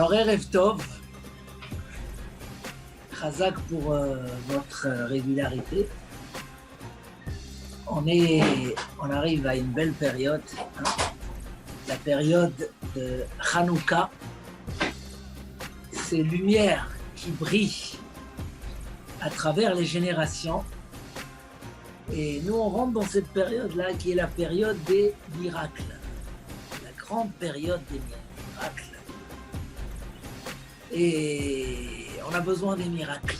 Alors, Erev Tov, Chazak pour votre régularité. On arrive à une belle période, la période de Hanouka. Ces lumières qui brillent à travers les générations. Et nous, on rentre dans cette période-là qui est la période des miracles, la grande période des miracles. Et on a besoin des miracles.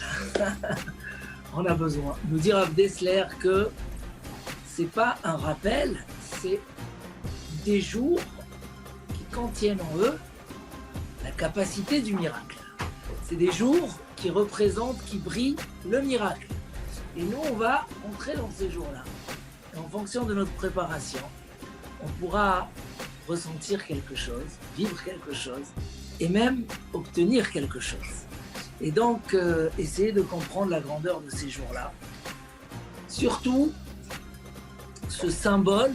On a besoin. Nous dit Rav Dessler que c'est pas un rappel, c'est des jours qui contiennent en eux la capacité du miracle. C'est des jours qui représentent, qui brillent le miracle. Et nous, on va entrer dans ces jours-là. Et en fonction de notre préparation, on pourra ressentir quelque chose, vivre quelque chose, et même obtenir quelque chose. Et donc, essayer de comprendre la grandeur de ces jours-là. Surtout, ce symbole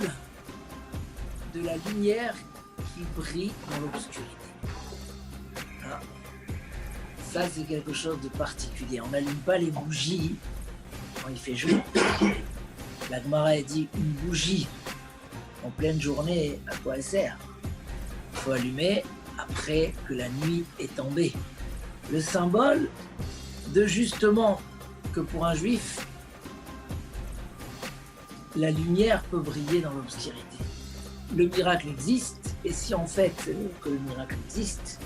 de la lumière qui brille dans l'obscurité. Hein? Ça, c'est quelque chose de particulier. On n'allume pas les bougies quand il fait jour. La Gemara a dit une bougie en pleine journée, à quoi elle sert? Il faut allumer après que la nuit est tombée. Le symbole de justement que pour un juif, la lumière peut briller dans l'obscurité. Le miracle existe, et si en fait que le miracle existe,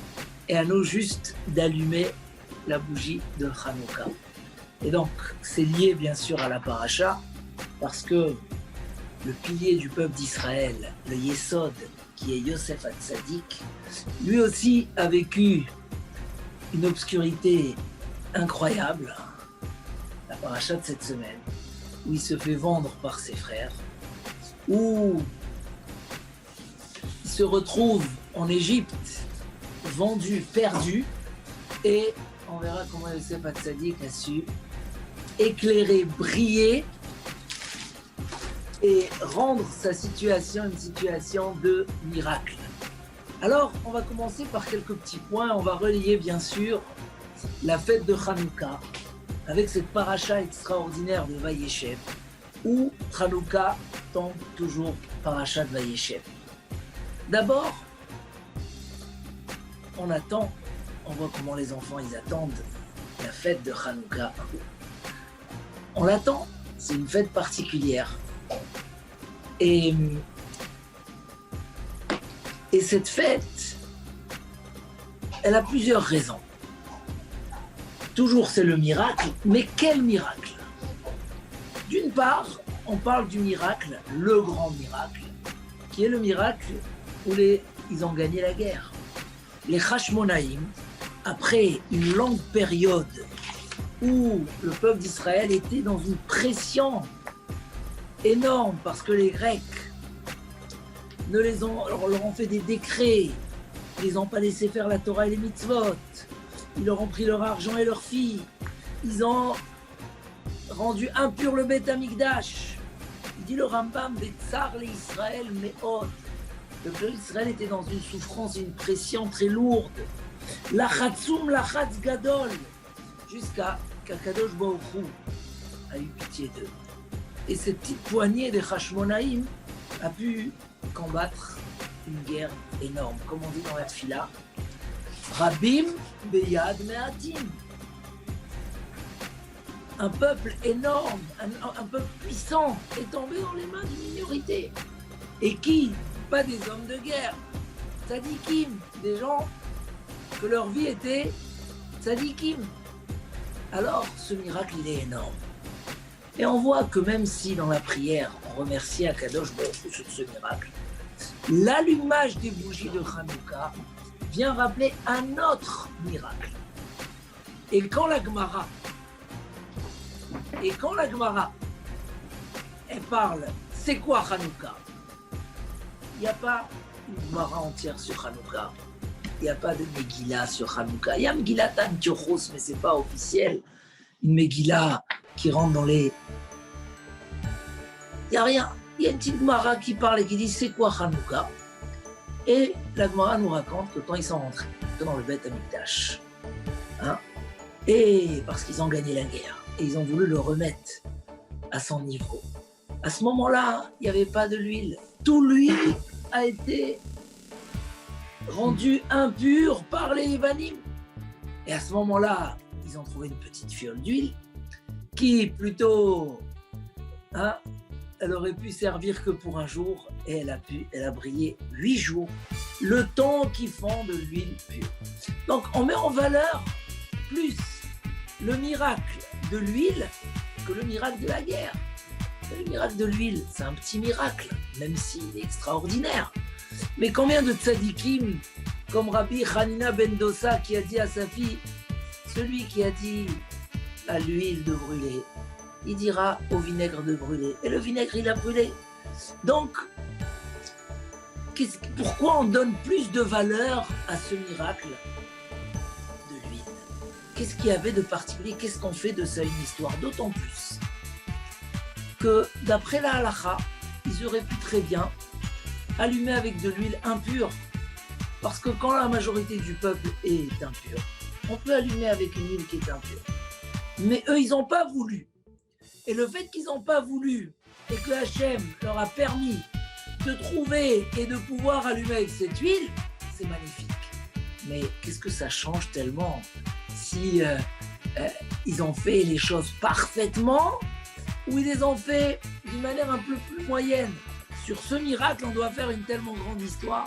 et à nous juste d'allumer la bougie de Hanouka. Et donc, c'est lié bien sûr à la paracha, parce que le pilier du peuple d'Israël, le Yesod, qui est Yosef Hatzadik, lui aussi a vécu une obscurité incroyable, la paracha de cette semaine, où il se fait vendre par ses frères, où il se retrouve en Égypte, vendu, perdu, et on verra comment Yosef Hatzadik a su éclairer, briller et rendre sa situation une situation de miracle. Alors, on va commencer par quelques petits points. On va relier bien sûr la fête de Hanouka avec cette paracha extraordinaire de Vayeshev, où Hanouka tombe toujours paracha de Vayeshev. D'abord, on attend, on voit comment les enfants ils attendent la fête de Hanouka. On l'attend, c'est une fête particulière. Et cette fête, elle a plusieurs raisons. Toujours c'est le miracle, mais quel miracle? D'une part, on parle du miracle, le grand miracle, qui est le miracle où ils ont gagné la guerre. Les Hashmonaïm, après une longue période où le peuple d'Israël était dans une pression énorme parce que les Grecs leur ont fait des décrets, ils les ont pas laissé faire la Torah et les mitzvot, ils leur ont pris leur argent et leurs filles, ils ont rendu impur le Beth Amikdash. Il dit le Rambam, des tsar les Israël, mais oh, le peuple d'Israël était dans une souffrance et une pression très lourde. Lachatzum lachatz gadol, jusqu'à qu'Akadosh Baruch Hu a eu pitié d'eux. Et cette petite poignée des Hashmonaïm a pu combattre une guerre énorme. Comme on dit dans la Tfila, Rabim beyad me'atim. Un peuple énorme, un peuple puissant est tombé dans les mains d'une minorité. Et qui? Pas des hommes de guerre. Tzadikim, des gens que leur vie était tzadikim. Alors, ce miracle, il est énorme. Et on voit que même si dans la prière, on remercie Akadosh Baruch Hu sur ce miracle, l'allumage des bougies de Hanouka vient rappeler un autre miracle. Et quand la Gemara, elle parle, c'est quoi Hanouka? Il n'y a pas une Gemara entière sur Hanouka. Il n'y a pas de Megillah sur Hanouka. Il y a Megillat Antiochos, mais ce n'est pas officiel. Une Megillah qui rentre dans les... Il n'y a rien. Il y a une petite Gemara qui parle et qui dit c'est quoi Hanouka? Et la Gemara nous raconte que quand ils sont rentrés dans le Beth Amikdash, hein, et parce qu'ils ont gagné la guerre, et ils ont voulu le remettre à son niveau, à ce moment-là, il n'y avait pas de l'huile. Tout l'huile a été rendu impur par les Yvanim. Et à ce moment-là, ils ont trouvé une petite fiole d'huile qui, plutôt, hein, elle aurait pu servir que pour un jour, et elle a brillé 8 jours, le temps qu'ils font de l'huile pure. Donc, on met en valeur plus le miracle de l'huile que le miracle de la guerre. Le miracle de l'huile, c'est un petit miracle, même s'il est extraordinaire. Mais combien de tzadikim, comme Rabbi Hanina ben Dossa, qui a dit à sa fille, celui qui a dit à l'huile de brûler, il dira au vinaigre de brûler. Et le vinaigre, il a brûlé. Donc, pourquoi on donne plus de valeur à ce miracle de l'huile? Qu'est-ce qu'il y avait de particulier? Qu'est-ce qu'on fait de ça une histoire? D'autant plus que, d'après la halakha, ils auraient pu très bien allumer avec de l'huile impure. Parce que quand la majorité du peuple est impure, on peut allumer avec une huile qui est impure. Mais eux, ils n'ont pas voulu. Et le fait qu'ils n'ont pas voulu et que Hachem leur a permis de trouver et de pouvoir allumer avec cette huile, c'est magnifique. Mais qu'est-ce que ça change tellement si ils ont fait les choses parfaitement ou ils les ont fait d'une manière un peu plus moyenne? Sur ce miracle, on doit faire une tellement grande histoire.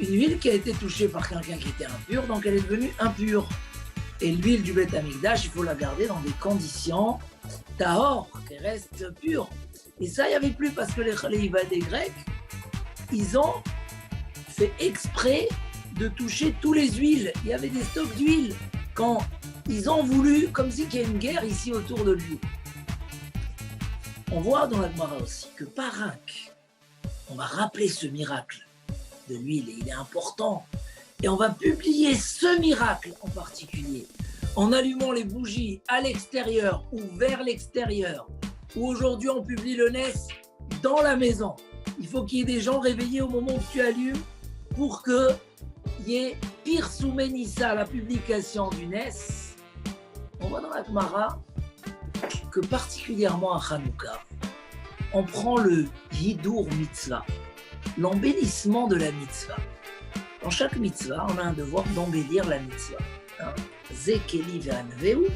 Une huile qui a été touchée par quelqu'un qui était impur, donc elle est devenue impure. Et l'huile du Beth Amikdash, il faut la garder dans des conditions tahor, qui reste pure. Et ça, il n'y avait plus parce que les Grecs, ils ont fait exprès de toucher tous les huiles. Il y avait des stocks d'huile quand ils ont voulu, comme si qu'il y a une guerre ici autour de lui. On voit dans la Gemara aussi que Parak, on va rappeler ce miracle de l'huile et il est important. Et on va publier ce miracle en particulier en allumant les bougies à l'extérieur ou vers l'extérieur. Ou aujourd'hui on publie le NES dans la maison. Il faut qu'il y ait des gens réveillés au moment où tu allumes pour qu'il y ait Pirsoumenissa, la publication du NES. On voit dans la Gemara que particulièrement à Hanouka, on prend le Hidur Mitzvah, l'embellissement de la mitzvah. Dans chaque mitzvah, on a un devoir d'embellir la mitzvah. Zekeli ve'anveu,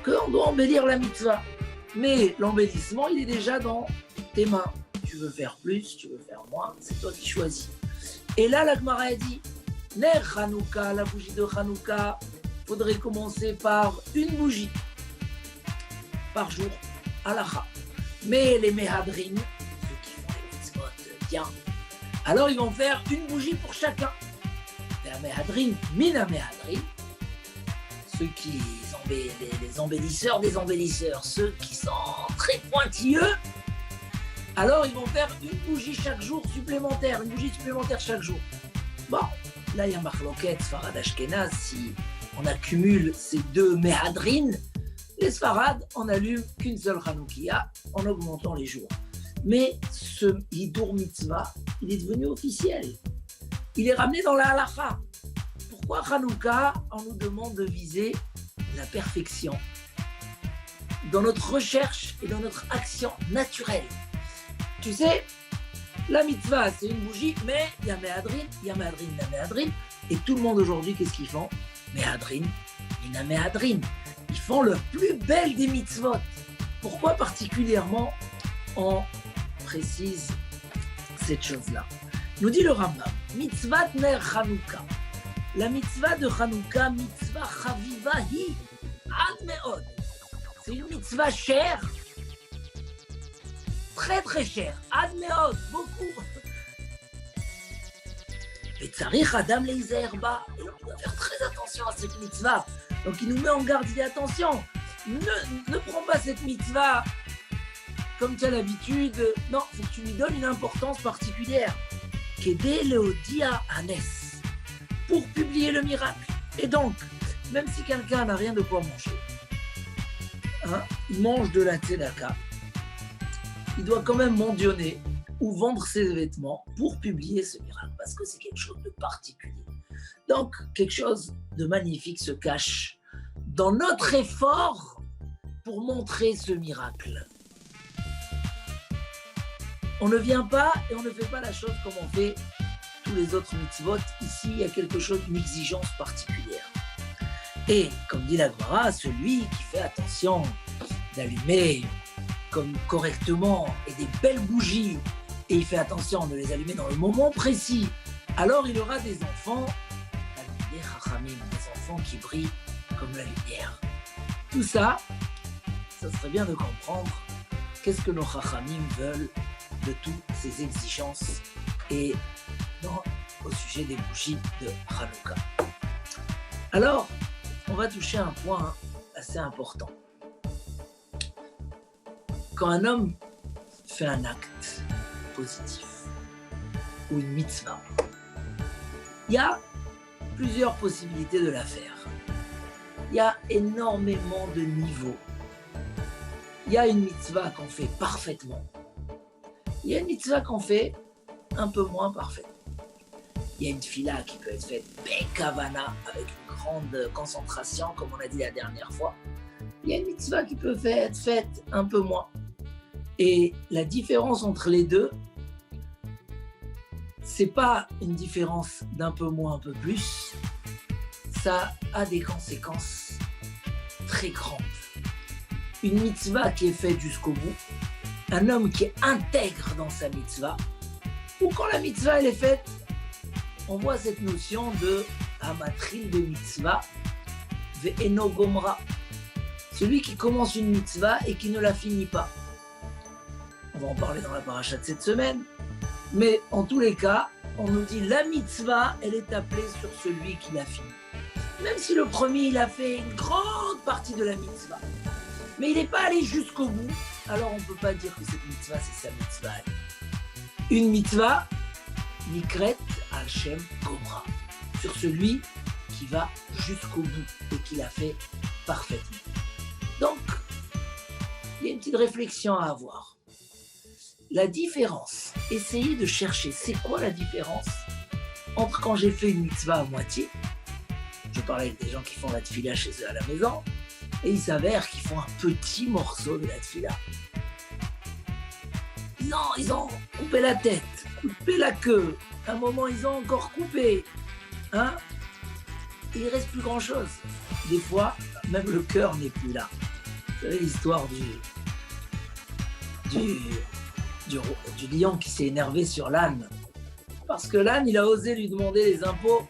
qu'on doit embellir la mitzvah. Mais l'embellissement, il est déjà dans tes mains. Tu veux faire plus, tu veux faire moins, c'est toi qui choisis. Et là, la Gemara a dit, Ner Hanouka, la bougie de Hanouka, faudrait commencer par une bougie par jour, halakha. Mais les mehadrin, ceux qui font les mitzvot bien, alors ils vont faire une bougie pour chacun. La mehadrin, mina mehadrin, ceux qui les embellisseurs des embellisseurs, ceux qui sont très pointilleux, alors ils vont faire une bougie chaque jour supplémentaire, une bougie supplémentaire chaque jour. Bon, là il y a Marloket, Sfarad Ashkenaz, si on accumule ces deux mehadrin, les Sfarad, on allume qu'une seule Hanoukia en augmentant les jours. Mais ce Hidur Mitzvah, il est devenu officiel. Il est ramené dans la halakha. Pourquoi Hanouka, on nous demande de viser la perfection dans notre recherche et dans notre action naturelle? Tu sais, la mitzvah, c'est une bougie, mais il y a mehadrin, il y a mehadrin. Et tout le monde aujourd'hui, qu'est-ce qu'ils font? Mehadrin, mina mehadrin. Ils font le plus belle des mitzvot. Pourquoi particulièrement on précise cette chose-là? Nous dit le Rambam, mitzvat ner Hanouka. La mitzvah de Hanouka, mitzvah chaviva hi, ad meod. C'est une mitzvah chère, très très chère, ad meod, beaucoup. Et tzarich adam leizer ba. Et on doit faire très attention à cette mitzvah. Donc il nous met en garde, il dit attention, ne prends pas cette mitzvah comme tu as l'habitude. Non, il faut que tu lui donnes une importance particulière. Kedé leodia anes, pour publier le miracle. Et donc, même si quelqu'un n'a rien de quoi manger, il mange de la tzedaka, il doit quand même mentionner ou vendre ses vêtements pour publier ce miracle, parce que c'est quelque chose de particulier. Donc, quelque chose de magnifique se cache dans notre effort pour montrer ce miracle. On ne vient pas et on ne fait pas la chose comme on fait tous les autres mitzvot. Ici, il y a quelque chose, une exigence particulière. Et, comme dit la Gemara, celui qui fait attention d'allumer correctement et des belles bougies, et il fait attention de les allumer dans le moment précis, alors il aura des enfants, des chachamim, des enfants qui brillent comme la lumière. Tout ça, ça serait bien de comprendre qu'est-ce que nos chachamim veulent de toutes ces exigences et au sujet des bougies de Hanouka. Alors, on va toucher un point assez important. Quand un homme fait un acte positif ou une mitzvah, il y a plusieurs possibilités de la faire. Il y a énormément de niveaux. Il y a une mitzvah qu'on fait parfaitement. Il y a une mitzvah qu'on fait un peu moins parfaitement. Il y a une fila qui peut être faite bekavana, avec une grande concentration, comme on a dit la dernière fois. Il y a une mitzvah qui peut être faite un peu moins. Et la différence entre les deux, c'est pas une différence d'un peu moins, un peu plus. Ça a des conséquences très grandes. Une mitzvah qui est faite jusqu'au bout, un homme qui est intègre dans sa mitzvah, ou quand la mitzvah elle est faite, on voit cette notion de amatril de mitzvah, ve'eno gomra, celui qui commence une mitzvah et qui ne la finit pas. On va en parler dans la paracha de cette semaine, mais en tous les cas, on nous dit la mitzvah, elle est appelée sur celui qui l'a fini. Même si le premier, il a fait une grande partie de la mitzvah, mais il n'est pas allé jusqu'au bout, alors on ne peut pas dire que cette mitzvah, c'est sa mitzvah. Une mitzvah, nikret al shem gomra, sur celui qui va jusqu'au bout et qui l'a fait parfaitement. Donc, il y a une petite réflexion à avoir. La différence, essayez de chercher, c'est quoi la différence entre quand j'ai fait une mitzvah à moitié, je parlais avec des gens qui font la tefila chez eux à la maison, et il s'avère qu'ils font un petit morceau de la tefila. Non, ils ont coupé la tête, coupé la queue, à un moment ils ont encore coupé, hein, et il ne reste plus grand chose. Des fois, même le cœur n'est plus là. Vous savez l'histoire du lion qui s'est énervé sur l'âne. Parce que l'âne, il a osé lui demander les impôts.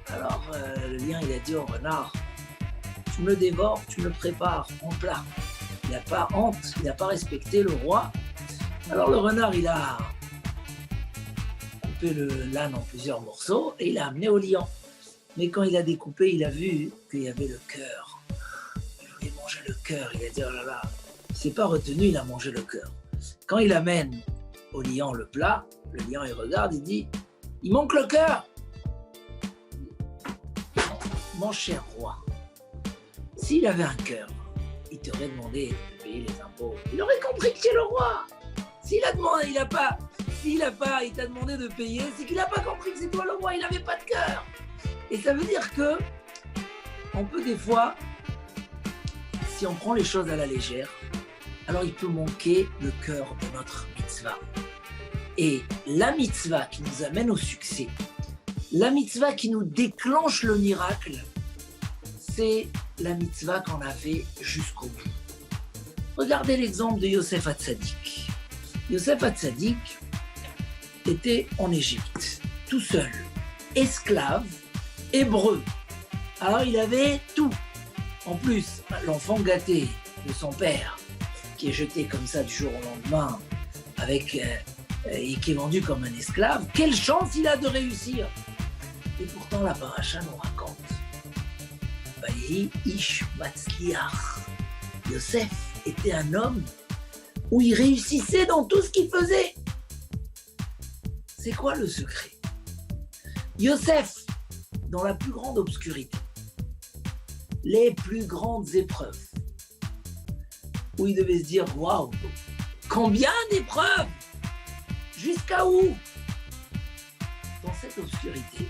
Alors, le lion, il a dit au renard, tu me dévores, tu me prépares en plat. Il n'a pas honte, il n'a pas respecté le roi. Alors le renard, il a coupé l'âne en plusieurs morceaux et il l'a amené au lion. Mais quand il a découpé, il a vu qu'il y avait le cœur. Il voulait manger le cœur. Il a dit, oh là là, il ne s'est pas retenu, il a mangé le cœur. Quand il amène au lion le plat, le lion, il regarde, il dit, il manque le cœur. Mon cher roi, s'il avait un cœur, il t'aurait demandé de payer les impôts. Il aurait compris que c'est le roi. S'il a demandé, il t'a demandé de payer, c'est qu'il n'a pas compris que c'est toi le roi, il n'avait pas de cœur. Et ça veut dire que on peut des fois, si on prend les choses à la légère, alors il peut manquer le cœur de notre mitzvah. Et la mitzvah qui nous amène au succès, la mitzvah qui nous déclenche le miracle, c'est la mitzvah qu'on a fait jusqu'au bout. Regardez l'exemple de Yosef Hatzadik. Yosef Hatzadik était en Égypte, tout seul, esclave, hébreu. Alors il avait tout. En plus, l'enfant gâté de son père, qui est jeté comme ça du jour au lendemain, et qui est vendu comme un esclave, quelle chance il a de réussir. Et pourtant la paracha nous raconte, Vayehi ish matzliach. Yosef était un homme où il réussissait dans tout ce qu'il faisait. C'est quoi le secret? Yosef, dans la plus grande obscurité, les plus grandes épreuves, où il devait se dire, waouh, combien d'épreuves! Jusqu'à où? Dans cette obscurité,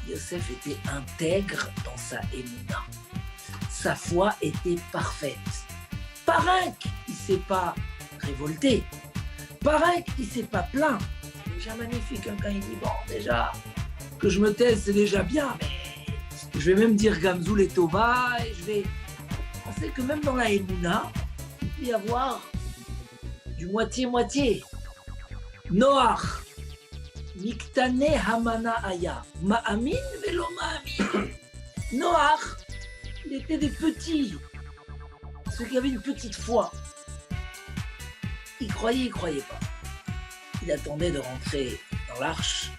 Yosef était intègre dans sa émouna. Sa foi était parfaite. Pareil, il ne s'est pas révolté. Pareil, il ne s'est pas plaint. C'est déjà magnifique hein, quand il dit, bon, déjà, que je me taise, c'est déjà bien, mais je vais même dire Gamzoul et Tova, et je vais... On sait que même dans la émouna, il peut y avoir du moitié-moitié. Noach, Miktane Hamana Aya, Ma'amin velo Ma'amin. Noach, il était des petits, ceux qui avaient une petite foi. Il croyait pas. Il attendait de rentrer dans l'arche.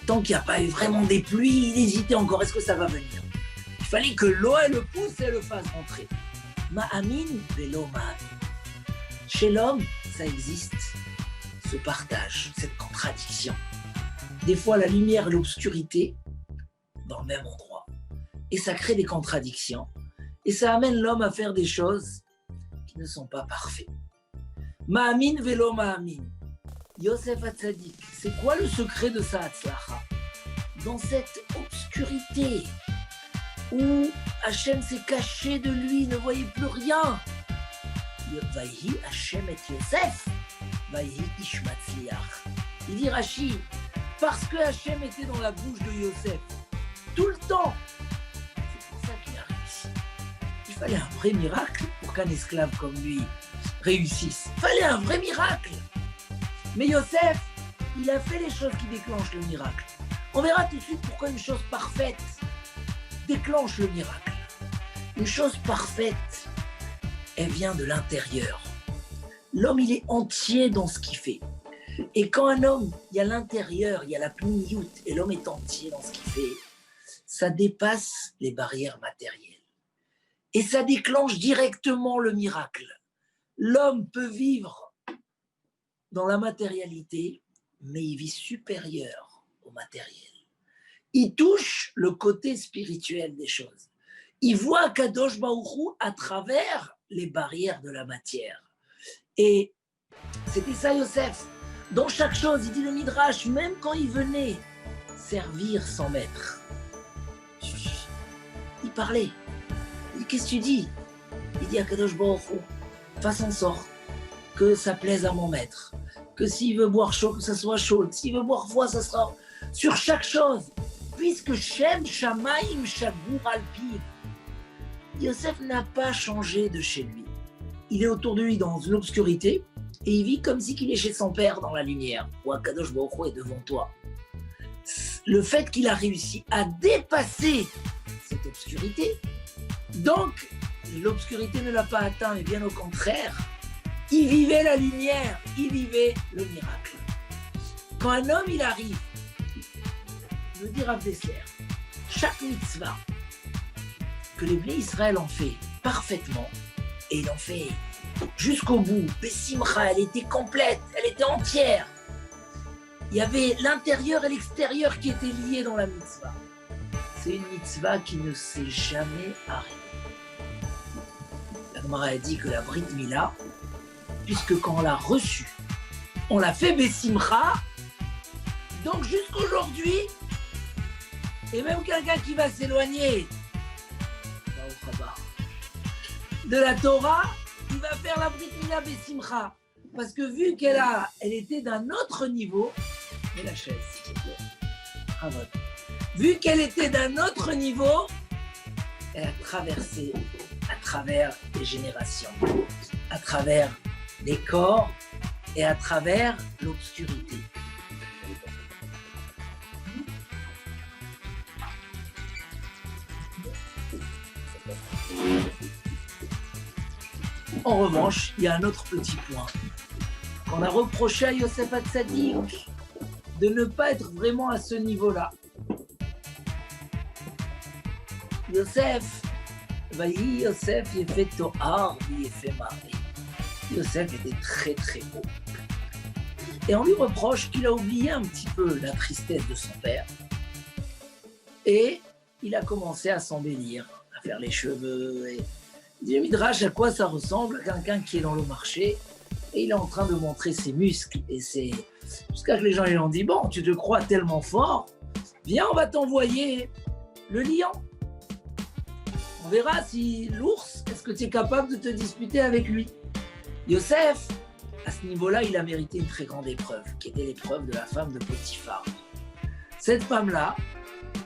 Tant qu'il n'y a pas eu vraiment des pluies, il hésitait encore, est-ce que ça va venir? Il fallait que l'eau le pousse et le fasse rentrer. Ma'amin velo Ma'amin. Chez l'homme, ça existe. Ce partage, cette contradiction. Des fois, la lumière et l'obscurité dans le même endroit. Et ça crée des contradictions. Et ça amène l'homme à faire des choses qui ne sont pas parfaites. Ma'amin velo ma'amin. Yosef Hatzadik, c'est quoi le secret de sa Hatzlacha? Dans cette obscurité où Hachem s'est caché de lui, ne voyait plus rien. Vaïhi Hachem et Yosef. Il dit Rashi, parce que Hachem était dans la bouche de Yosef tout le temps, c'est pour ça qu'il a réussi. Il fallait un vrai miracle pour qu'un esclave comme lui réussisse. Il fallait un vrai miracle. Mais Yosef, il a fait les choses qui déclenchent le miracle. On verra tout de suite pourquoi une chose parfaite déclenche le miracle. Une chose parfaite, elle vient de l'intérieur. L'homme, il est entier dans ce qu'il fait. Et quand un homme, il y a l'intérieur, il y a la pnimiout, et l'homme est entier dans ce qu'il fait, ça dépasse les barrières matérielles. Et ça déclenche directement le miracle. L'homme peut vivre dans la matérialité, mais il vit supérieur au matériel. Il touche le côté spirituel des choses. Il voit Kadosh Baruch Hu à travers les barrières de la matière. Et c'était ça Yosef. Dans chaque chose, il dit le Midrash, même quand il venait servir son maître, il parlait. Il dit, qu'est-ce que tu dis? Il dit à Kadosh Baruch Hu, fasse en sorte que ça plaise à mon maître. Que s'il veut boire chaud, que ça soit chaud. S'il veut boire froid, ça sera sur chaque chose. Puisque Shem Shamaim Shagur Alpiv, Yosef n'a pas changé de chez lui. Il est autour de lui dans une obscurité et il vit comme si il est chez son père dans la lumière. Ou Akadosh Baruch Hu est devant toi. Le fait qu'il a réussi à dépasser cette obscurité, donc l'obscurité ne l'a pas atteint, mais bien au contraire, il vivait la lumière, il vivait le miracle. Quand un homme il arrive, je veux dire à Dessler, chaque mitzvah que les Bnei Israël ont fait parfaitement, et ils l'ont fait jusqu'au bout, Bessimcha, elle était complète, elle était entière. Il y avait l'intérieur et l'extérieur qui étaient liés dans la mitzvah. C'est une mitzvah qui ne s'est jamais arrêtée. La Gemara a dit que la Brit Mila, puisque quand on l'a reçue, on l'a fait Bessimcha, donc jusqu'aujourd'hui, et même quelqu'un qui va s'éloigner de la Torah, il va faire la Brit Mila Bessimcha. Parce que vu elle était d'un autre niveau, mais la chaise, s'il te plaît, bravo. Vu qu'elle était d'un autre niveau, elle a traversé à travers les générations, à travers les corps et à travers l'obscurité. En revanche, il y a un autre petit point. On a reproché à Yosef Hatzadik de ne pas être vraiment à ce niveau-là. Yosef, Yosef, il fait Tohar, il fait Marie. Yosef était très très beau. Et on lui reproche qu'il a oublié un petit peu la tristesse de son père. Et il a commencé à s'embellir, à faire les cheveux. Et il dit, Midrash, à quoi ça ressemble? Quelqu'un qui est dans le marché Et il est en train de montrer ses muscles. Et c'est jusqu'à que les gens lui ont dit, bon, tu te crois tellement fort, viens, on va t'envoyer le lion. On verra si l'ours, est-ce que tu es capable de te disputer avec lui. Yosef, à ce niveau-là, il a mérité une très grande épreuve, qui était l'épreuve de la femme de Potiphar. Cette femme-là,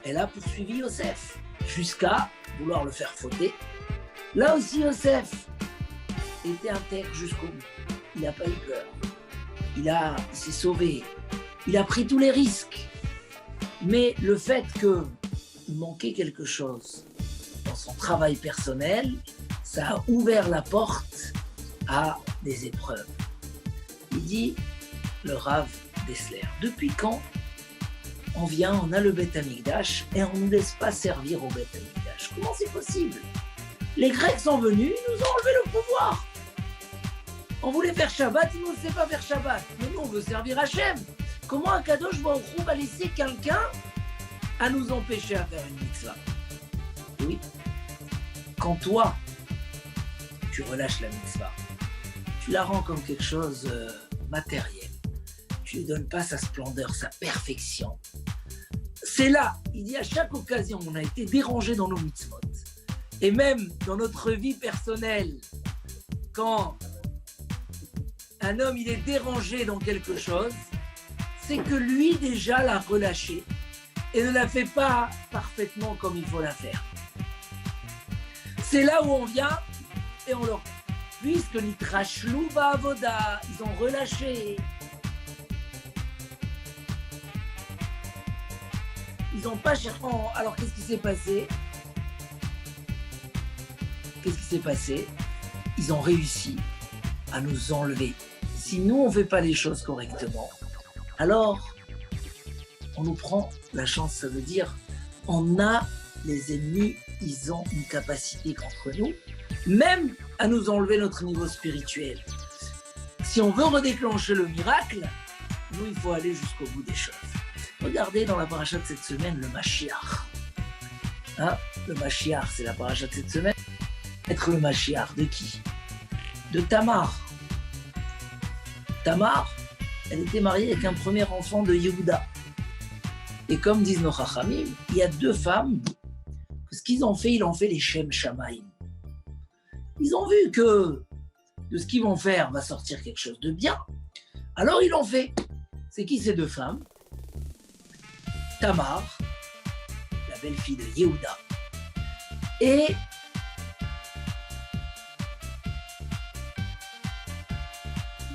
elle a poursuivi Yosef jusqu'à vouloir le faire fauter. Là aussi, Yosef était intègre jusqu'au bout. Il n'a pas eu peur. Il s'est sauvé. Il a pris tous les risques. Mais le fait qu'il manquait quelque chose dans son travail personnel, ça a ouvert la porte à des épreuves. Il dit, le Rav Dessler, depuis quand on vient, on a le Beth Amikdash et on ne nous laisse pas servir au Beth Amikdash? Comment c'est possible? Les Grecs sont venus, ils nous ont enlevé le pouvoir. On voulait faire Shabbat, ils ne nous laissaient pas faire Shabbat. Mais nous, on veut servir Hachem. Comment un Kadosh Baruch Hu va laisser quelqu'un à nous empêcher à faire une mitzvah? Oui. Quand toi, tu relâches la mitzvah, tu la rends comme quelque chose matériel. Tu ne lui donnes pas sa splendeur, sa perfection. C'est là, il dit à chaque occasion, on a été dérangé dans nos mitzvot. Et même dans notre vie personnelle, quand un homme il est dérangé dans quelque chose, c'est que lui déjà l'a relâché et ne la fait pas parfaitement comme il faut la faire. C'est là où on vient et on leur... Puisque Nitrachlou Ba'avoda, ils ont relâché. Ils n'ont pas cherché. Alors qu'est-ce qui s'est passé? Qu'est-ce qui s'est passé? Ils ont réussi à nous enlever. Si nous, on ne fait pas les choses correctement, alors on nous prend la chance. Ça veut dire on a les ennemis, ils ont une capacité contre nous, même à nous enlever notre niveau spirituel. Si on veut redéclencher le miracle, nous, il faut aller jusqu'au bout des choses. Regardez dans la paracha de cette semaine, le Mashiach. Hein? Le Mashiach, c'est la paracha de cette semaine. Être le Mashiach de qui? De Tamar. Tamar, elle était mariée avec un premier enfant de Yehuda. Et comme disent nos Chachamim, il y a deux femmes, ce qu'ils ont fait, ils ont fait les Shem Shamaim. Ils ont vu que de ce qu'ils vont faire va sortir quelque chose de bien. Alors ils l'ont fait. C'est qui ces deux femmes? Tamar, la belle-fille de Yehuda, et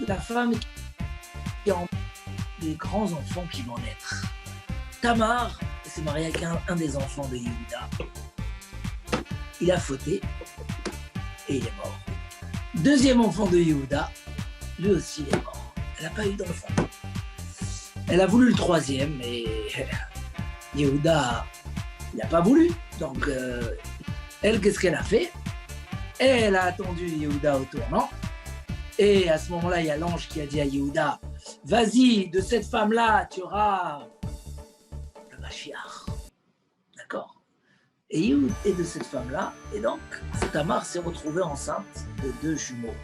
la femme qui a des grands enfants qui vont naître. Tamar s'est mariée avec un des enfants de Yehuda. Il a fauté et il est mort. Deuxième enfant de Yehuda, lui aussi il est mort. Elle n'a pas eu d'enfant. Elle a voulu le troisième, mais Yehuda, il n'a pas voulu. Donc, elle, qu'est-ce qu'elle a fait? Elle a attendu Yehuda au tournant. Et à ce moment-là, il y a l'ange qui a dit à Yehuda, vas-y, de cette femme-là, tu auras le Mashiach. D'accord? Et Yehuda est de cette femme-là. Et donc, Tamar s'est retrouvée enceinte de deux jumeaux.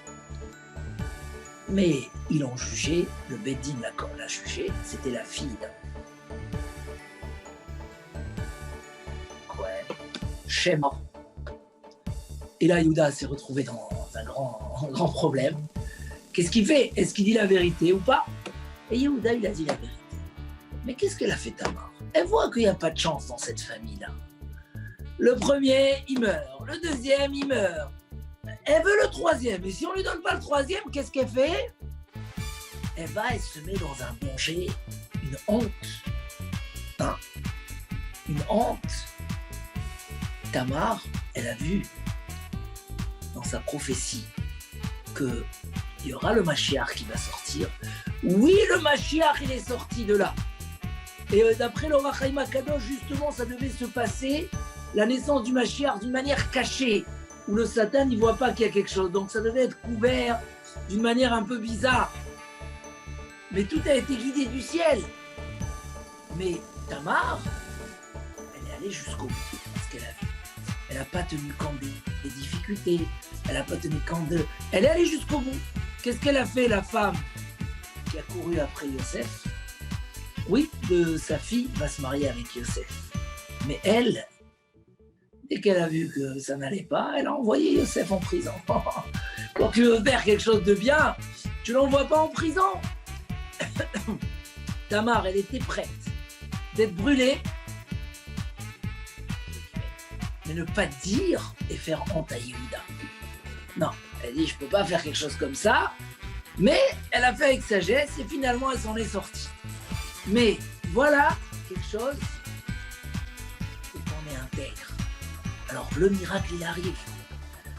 Mais ils l'ont jugé, le Beddin l'a jugé, c'était la fille d'un Shema. Et là, Yehuda s'est retrouvé dans un grand problème. Qu'est-ce qu'il fait? Est-ce qu'il dit la vérité ou pas? Et Yehuda, il a dit la vérité. Mais qu'est-ce qu'elle a fait, Tamar? Elle voit qu'il n'y a pas de chance dans cette famille-là. Le premier, il meurt. Le deuxième, il meurt. Elle veut le troisième. Et si on ne lui donne pas le troisième, qu'est-ce qu'elle fait? Elle se met dans un danger, une honte. Hein? Une honte. Tamar, elle a vu dans sa prophétie qu'il y aura le Mashiach qui va sortir. Oui, le Mashiach, il est sorti de là. Et d'après le Rachaim Akadosh, justement, ça devait se passer, la naissance du Mashiach, d'une manière cachée, où le Satan n'y voit pas qu'il y a quelque chose. Donc ça devait être couvert d'une manière un peu bizarre. Mais tout a été guidé du ciel. Mais Tamar, elle est allée jusqu'au bout de ce qu'elle a vu. Elle n'a pas tenu compte des difficultés. Elle n'a pas tenu compte de... Elle est allée jusqu'au bout. qu'est-ce qu'elle a fait, la femme qui a couru après Yosef? Oui, sa fille va se marier avec Yosef. Mais elle, dès qu'elle a vu que ça n'allait pas, elle a envoyé Yosef en prison. Quand tu veux faire quelque chose de bien, tu ne l'envoies pas en prison. Tamar, elle était prête d'être brûlée, mais ne pas dire et faire honte à Yehuda. Non, elle dit, je ne peux pas faire quelque chose comme ça, mais elle a fait avec sagesse et finalement, elle s'en est sortie. Mais voilà quelque chose, c'est qu'on est intègre. Alors, le miracle, il arrive.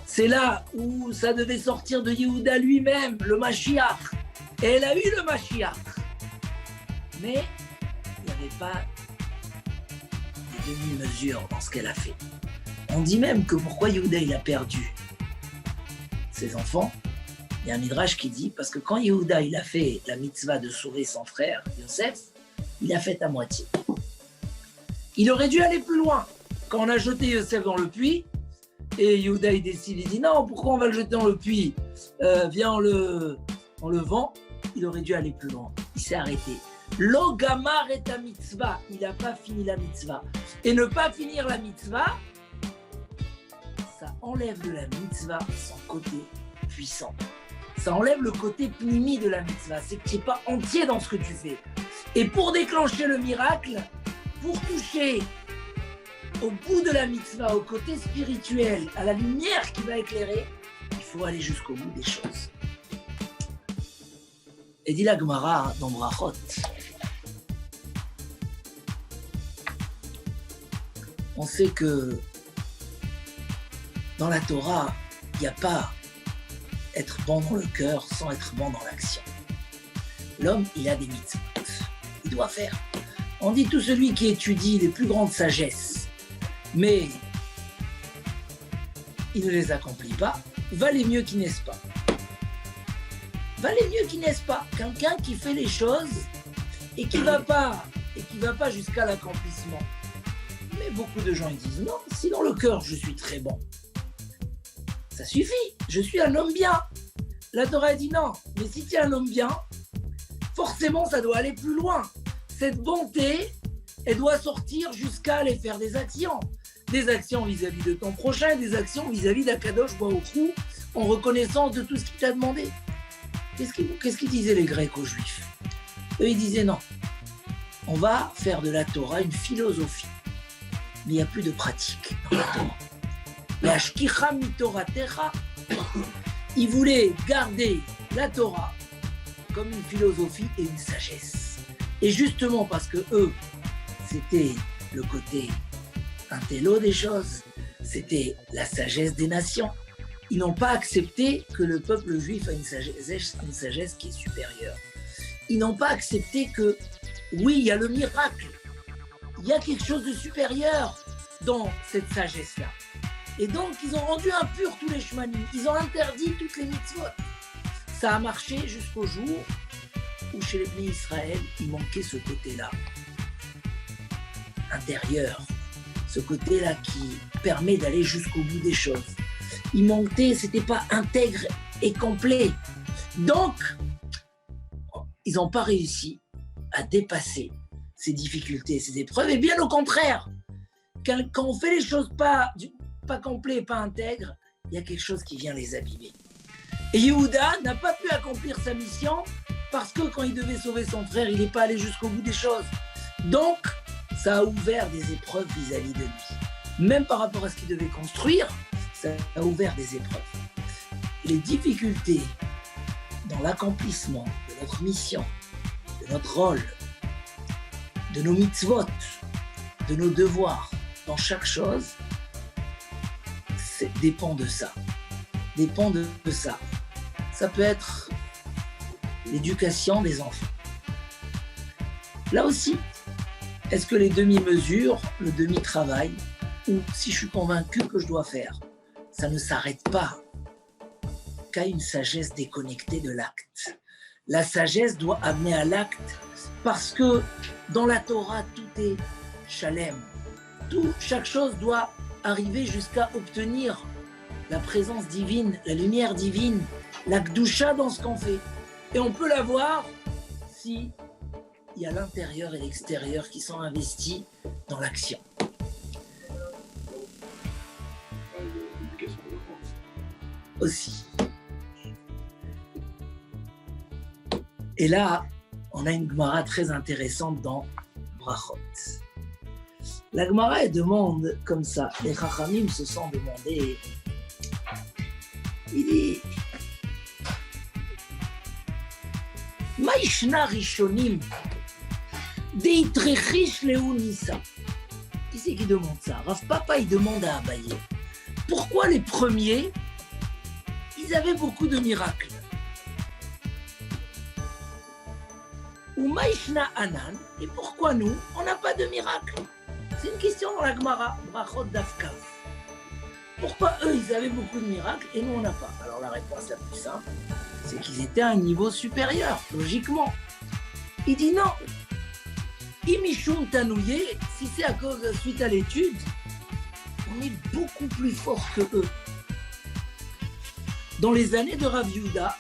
C'est là où ça devait sortir de Yehuda lui-même, le Mashiach. Et elle a eu le Mashiach. Mais il n'y avait pas de demi-mesure dans ce qu'elle a fait. On dit même que pourquoi Yehuda il a perdu ses enfants. Il y a un midrash qui dit, parce que quand Yehuda il a fait la mitzvah de sauver son frère, Yosef, il a fait à moitié. Il aurait dû aller plus loin. Quand on a jeté Yosef dans le puits, et Yehuda il décide, il dit non, pourquoi on va le jeter dans le puits? Viens, on le vend. Il aurait dû aller plus loin. Il s'est arrêté. Lo gamar et ta mitzvah. Il n'a pas fini la mitzvah. Et ne pas finir la mitzvah, ça enlève de la mitzvah son côté puissant. Ça enlève le côté pnimi de la mitzvah. C'est que tu n'es pas entier dans ce que tu fais. Et pour déclencher le miracle, pour toucher au bout de la mitzvah, au côté spirituel, à la lumière qui va éclairer, il faut aller jusqu'au bout des choses. Et dit la Gemara dans Brachot, on sait que dans la Torah, il n'y a pas être bon dans le cœur sans être bon dans l'action. L'homme, il a des mitzvot. Il doit faire. On dit tout celui qui étudie les plus grandes sagesses, mais il ne les accomplit pas, valait mieux qu'il n'est pas. Valait mieux qu'il n'est pas. Quelqu'un qui fait les choses et qui va pas jusqu'à l'accomplissement. Mais beaucoup de gens ils disent non, si dans le cœur je suis très bon, ça suffit, je suis un homme bien. La Torah dit non, mais si tu es un homme bien, forcément ça doit aller plus loin. Cette bonté, elle doit sortir jusqu'à aller faire des actions. Des actions vis-à-vis de ton prochain, des actions vis-à-vis d'Akadosh Baruch Hu, en reconnaissance de tout ce qu'il t'a demandé. Qu'est-ce qu'ils disaient les Grecs aux Juifs? Eux, ils disaient non, on va faire de la Torah une philosophie. Mais il n'y a plus de pratique dans la Torah. La shkicha mitoratecha, ils voulaient garder la Torah comme une philosophie et une sagesse. Et justement parce que eux, c'était le côté intello des choses, c'était la sagesse des nations. Ils n'ont pas accepté que le peuple juif a une sagesse qui est supérieure. Ils n'ont pas accepté que, oui, il y a le miracle. Il y a quelque chose de supérieur dans cette sagesse-là. Et donc, ils ont rendu impurs tous les shmanim. Ils ont interdit toutes les mitzvot. Ça a marché jusqu'au jour où chez les Bnei Israël, il manquait ce côté-là, intérieur. Ce côté-là qui permet d'aller jusqu'au bout des choses. Il manquait, c'était pas intègre et complet. Donc, ils n'ont pas réussi à dépasser ces difficultés, ces épreuves. Et bien au contraire, quand on fait les choses pas complètes, pas intègres, il y a quelque chose qui vient les abîmer. Et Yehuda n'a pas pu accomplir sa mission parce que quand il devait sauver son frère, il n'est pas allé jusqu'au bout des choses. Donc, ça a ouvert des épreuves vis-à-vis de lui. Même par rapport à ce qu'il devait construire, ça a ouvert des épreuves. Les difficultés dans l'accomplissement de notre mission, de notre rôle, de nos mitzvot, de nos devoirs, dans chaque chose, dépend de ça. Dépend de ça. Ça peut être l'éducation des enfants. Là aussi, est-ce que les demi-mesures, le demi-travail, ou si je suis convaincu que je dois faire, ça ne s'arrête pas qu'à une sagesse déconnectée de l'acte. La sagesse doit amener à l'acte parce que dans la Torah, tout est shalem. Chaque chose doit arriver jusqu'à obtenir la présence divine, la lumière divine la Gdusha dans ce qu'on fait. Et on peut la voir si il y a l'intérieur et l'extérieur qui sont investis dans l'action. Aussi. Et là, on a une Gemara très intéressante dans Brachot. La Gemara, elle demande comme ça, les Chachamim se sont demandés, il dit, Maïshna Rishonim, Deitrechish Leunisa. Qui c'est qui demande ça? Rav Papa, il demande à Abaye, pourquoi les premiers, ils avaient beaucoup de miracles? Ou Maïshna Anan, et pourquoi nous, on n'a pas de miracles? C'est une question dans la Gemara, Brachot Dafkav. Pourquoi eux, ils avaient beaucoup de miracles et nous, on n'a pas? Alors la réponse la plus simple, c'est qu'ils étaient à un niveau supérieur, logiquement. Il dit non. Imishum Tanouye, si c'est à cause suite à l'étude, on est beaucoup plus fort que eux. Dans les années de Rav Yehuda,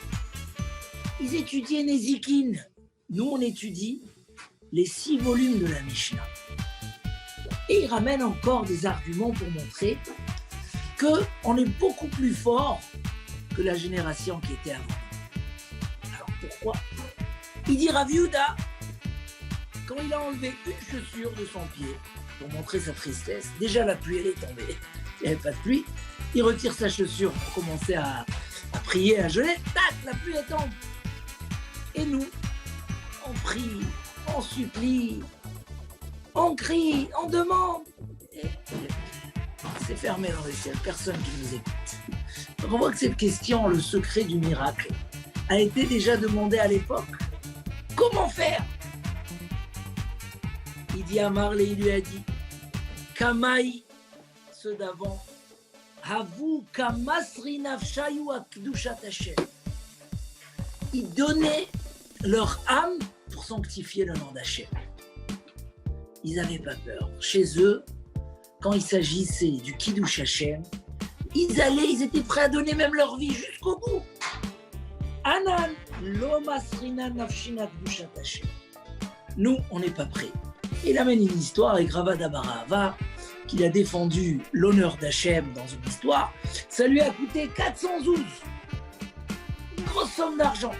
ils étudiaient Nezikin. Nous, on étudie les 6 volumes de la Mishnah. Et ils ramènent encore des arguments pour montrer qu'on est beaucoup plus fort que la génération qui était avant. Alors pourquoi? Il dit Rav Yehuda, quand il a enlevé une chaussure de son pied pour montrer sa tristesse, déjà la pluie elle est tombée, il n'y avait pas de pluie, il retire sa chaussure pour commencer à prier, à jeûner, tac, la pluie elle tombe. Et nous, on prie, on supplie, on crie, on demande. Et c'est fermé dans le ciel, personne qui nous écoute. Donc on voit que cette question, le secret du miracle, a été déjà demandé à l'époque. Comment faire? Il dit à Marley, il lui a dit, Kamaï, ceux d'avant, Havu kamasri nafshayu akdushat Hashem. Ils donnaient leur âme pour sanctifier le nom d'Hachem. Ils n'avaient pas peur. Chez eux, quand il s'agissait du Kiddush Hashem, ils étaient prêts à donner même leur vie jusqu'au bout. Anan, lo masrina nafshina kdushat Hashem. Nous, on n'est pas prêts. Il amène une histoire avec Ravad Abarahava, qu'il a défendu l'honneur d'Hachem dans une histoire. Ça lui a coûté 412. Une grosse somme d'argent.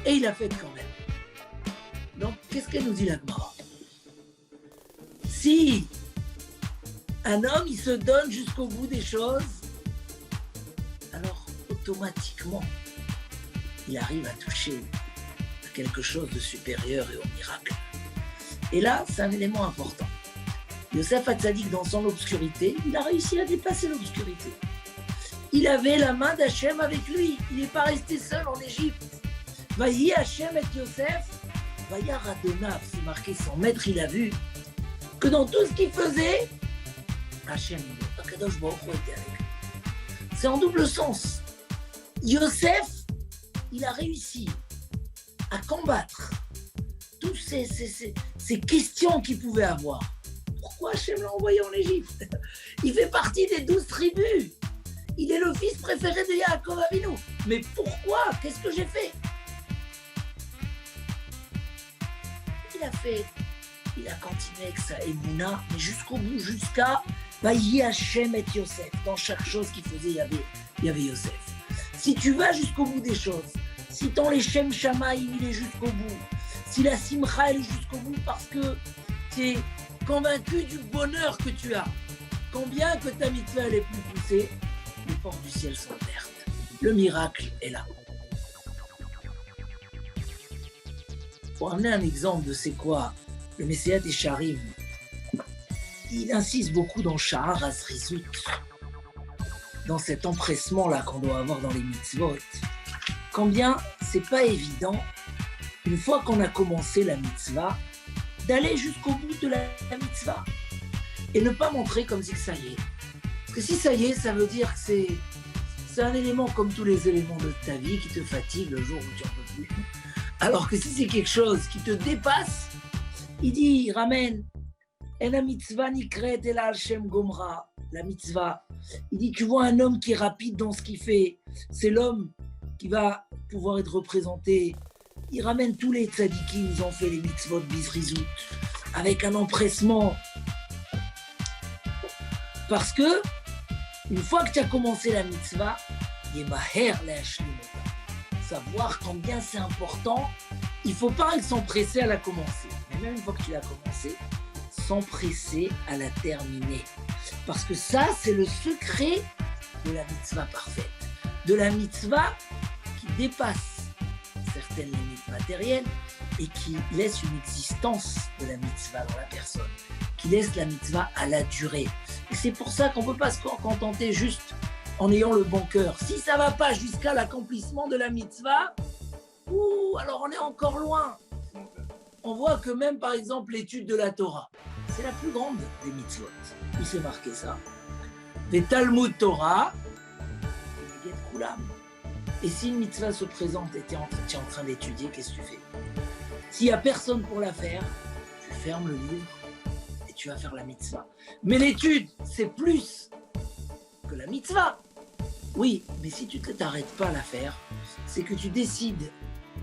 Et il a fait quand même. Donc, qu'est-ce qu'elle nous dit la Gemara? Si un homme, il se donne jusqu'au bout des choses, alors automatiquement, il arrive à toucher à quelque chose de supérieur et au miracle. Et là, c'est un élément important. Yosef Hatzadik, dans son obscurité, il a réussi à dépasser l'obscurité. Il avait la main d'Hachem avec lui. Il n'est pas resté seul en Égypte. Vayi Hachem et Yosef, Vayar Adonav, c'est marqué, son maître, il a vu que dans tout ce qu'il faisait, Hachem, Akadosh Baruch Hu était avec lui. C'est en double sens. Yosef, il a réussi à combattre toutes ces questions qu'il pouvait avoir. Pourquoi Hachem l'a envoyé en Égypte? Il fait partie des 12 tribus. Il est le fils préféré de Yaakov Avinu. Mais pourquoi? Qu'est-ce que j'ai fait? Il a continué avec sa émouna, mais jusqu'au bout, jusqu'à Vayi Hachem et Yosef. Dans chaque chose qu'il faisait, il y avait Yosef. Si tu vas jusqu'au bout des choses, si ton Leshem Shamaïm, il est jusqu'au bout, si la Simcha, elle est jusqu'au bout parce que tu es convaincu du bonheur que tu as, combien que ta mitzvah elle est plus poussée, les portes du ciel sont ouvertes. Le miracle est là. Pour amener un exemple de c'est quoi le Messiah des Charim, il insiste beaucoup dans Shahar Azrizout, dans cet empressement-là qu'on doit avoir dans les mitzvot. Combien c'est pas évident, une fois qu'on a commencé la mitzvah, d'aller jusqu'au bout de la mitzvah et ne pas montrer comme si que ça y est. Parce que si ça y est, ça veut dire que c'est un élément comme tous les éléments de ta vie qui te fatigue le jour où tu en peux plus. Alors que si c'est quelque chose qui te dépasse, il dit, il ramène, la mitzvah nikret el Hashem gomra, la mitzvah, Il dit, tu vois un homme qui est rapide dans ce qu'il fait, c'est l'homme qui va pouvoir être représenté. Il ramène tous les tzadikim, ils ont fait les mitzvot bizrizout, avec un empressement. Parce que, une fois que tu as commencé la mitzvah, Yemaher le'ashlimota. Savoir combien c'est important, il ne faut pas s'empresser à la commencer. Mais même une fois que tu l'as commencé, s'empresser à la terminer. Parce que ça, c'est le secret de la mitzvah parfaite. De la mitzvah qui dépasse certaines limites matérielles et qui laisse une existence de la mitzvah dans la personne, qui laisse la mitzvah à la durée. Et c'est pour ça qu'on ne peut pas se contenter juste en ayant le bon cœur. Si ça ne va pas jusqu'à l'accomplissement de la mitzvah, alors on est encore loin. On voit que même, par exemple, l'étude de la Torah, c'est la plus grande des mitzvot. Où c'est marqué ça? Des Talmud Torah, et Get Kulam. Et si une mitzvah se présente et tu es en train d'étudier, qu'est-ce que tu fais? S'il n'y a personne pour la faire, tu fermes le livre et tu vas faire la mitzvah. Mais l'étude, c'est plus que la mitzvah. Oui, mais si tu ne t'arrêtes pas à la faire, c'est que tu décides,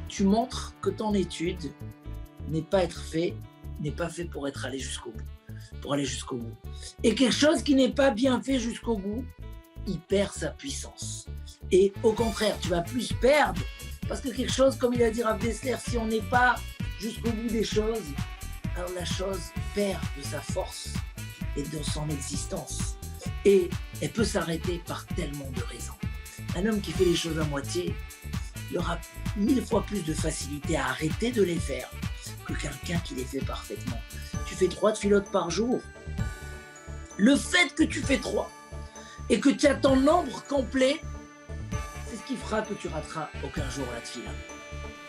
tu montres que ton étude n'est pas fait pour être allé jusqu'au bout. Et quelque chose qui n'est pas bien fait jusqu'au bout, il perd sa puissance. Et au contraire, tu vas plus perdre, parce que quelque chose, comme il a dit Rav Dessler, si on n'est pas jusqu'au bout des choses, alors la chose perd de sa force et de son existence. Et elle peut s'arrêter par tellement de raisons. Un homme qui fait les choses à moitié, il aura 1000 fois plus de facilité à arrêter de les faire que quelqu'un qui les fait parfaitement. Tu fais 3 tfilotes par jour. Le fait que tu fais 3 et que tu as ton nombre complet, c'est ce qui fera que tu rateras aucun jour la tfila.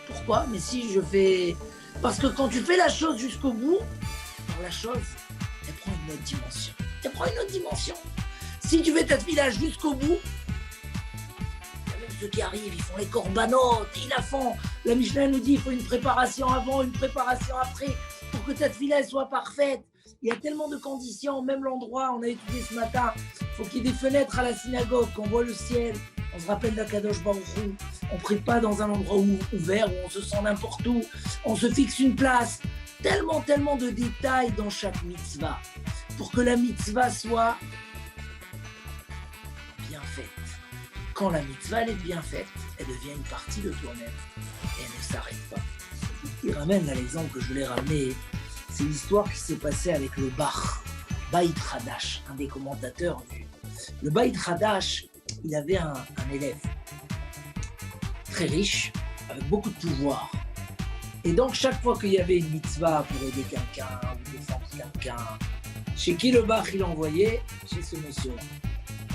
Pourquoi? Mais si je fais... Parce que quand tu fais la chose jusqu'au bout, alors la chose, elle prend une autre dimension. Si tu fais ta tfila jusqu'au bout, ceux qui arrivent, ils font les corbanotes, ils la font. La Mishnah nous dit qu'il faut une préparation avant, une préparation après, pour que ta tefila elle soit parfaite. Il y a tellement de conditions, même l'endroit, on a étudié ce matin, il faut qu'il y ait des fenêtres à la synagogue, qu'on voit le ciel, on se rappelle d'Akadosh Baruch Hu, on ne prie pas dans un endroit ouvert où on se sent n'importe où, on se fixe une place. Tellement de détails dans chaque mitzvah, pour que la mitzvah soit bien faite. Quand la mitzvah elle est bien faite, elle devient une partie de toi-même et elle ne s'arrête pas. Il ramène là l'exemple que je voulais ramener, c'est l'histoire qui s'est passée avec le Beit Hadash, un des commentateurs du... Le Beit Hadash, il avait un élève très riche, avec beaucoup de pouvoir. Et donc chaque fois qu'il y avait une mitzvah pour aider quelqu'un ou défendre quelqu'un, chez qui le Bach il envoyait? Chez ce monsieur-là.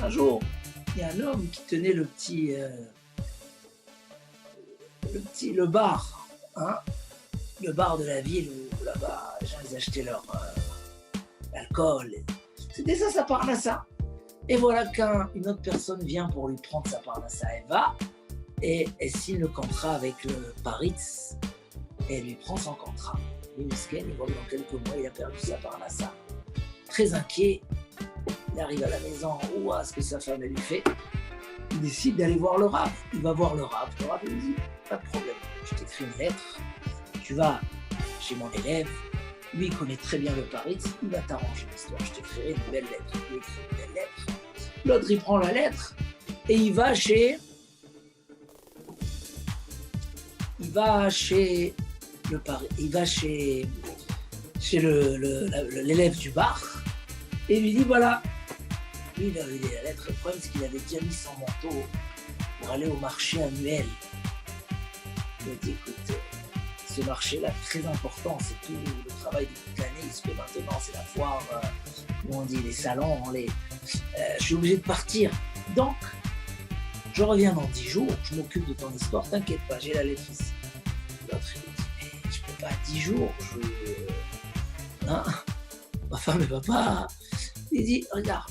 Un jour, il y a un homme qui tenait le bar, hein, le bar de la ville où là-bas, les gens ils achetaient leur alcool. C'était ça sa parnassa. Et voilà qu'une autre personne vient pour lui prendre sa parnassa. Elle va et elle signe le contrat avec le Paritz et elle lui prend son contrat. Lui, Misken, il voit que dans quelques mois, il a perdu sa parnassa. Très inquiet, il arrive à la maison, ouah, ce que sa femme elle lui fait. Il décide d'aller voir le Rav. Il va voir le Rav. Le Rav lui dit, pas de problème, je t'écris une lettre, tu vas chez mon élève, lui il connaît très bien le Paris, il va t'arranger l'histoire, je t'écrirai une belle lettre. Il lui écrit une belle lettre. L'autre il prend la lettre et il va chez l'élève du bar et il lui dit voilà. Lui, il avait la lettre. Le problème, c'est qu'il avait déjà mis son manteau pour aller au marché annuel. Il a dit, écoute, ce marché-là, très important, c'est tout le travail de toute l'année, il se fait maintenant, c'est la foire, comment on dit, les salons, je suis obligé de partir. Donc, je reviens dans 10 jours, je m'occupe de ton histoire, t'inquiète pas, j'ai la lettre ici. L'autre, il dit, mais je peux pas, 10 jours, hein, ma femme et papa. Il dit, regarde,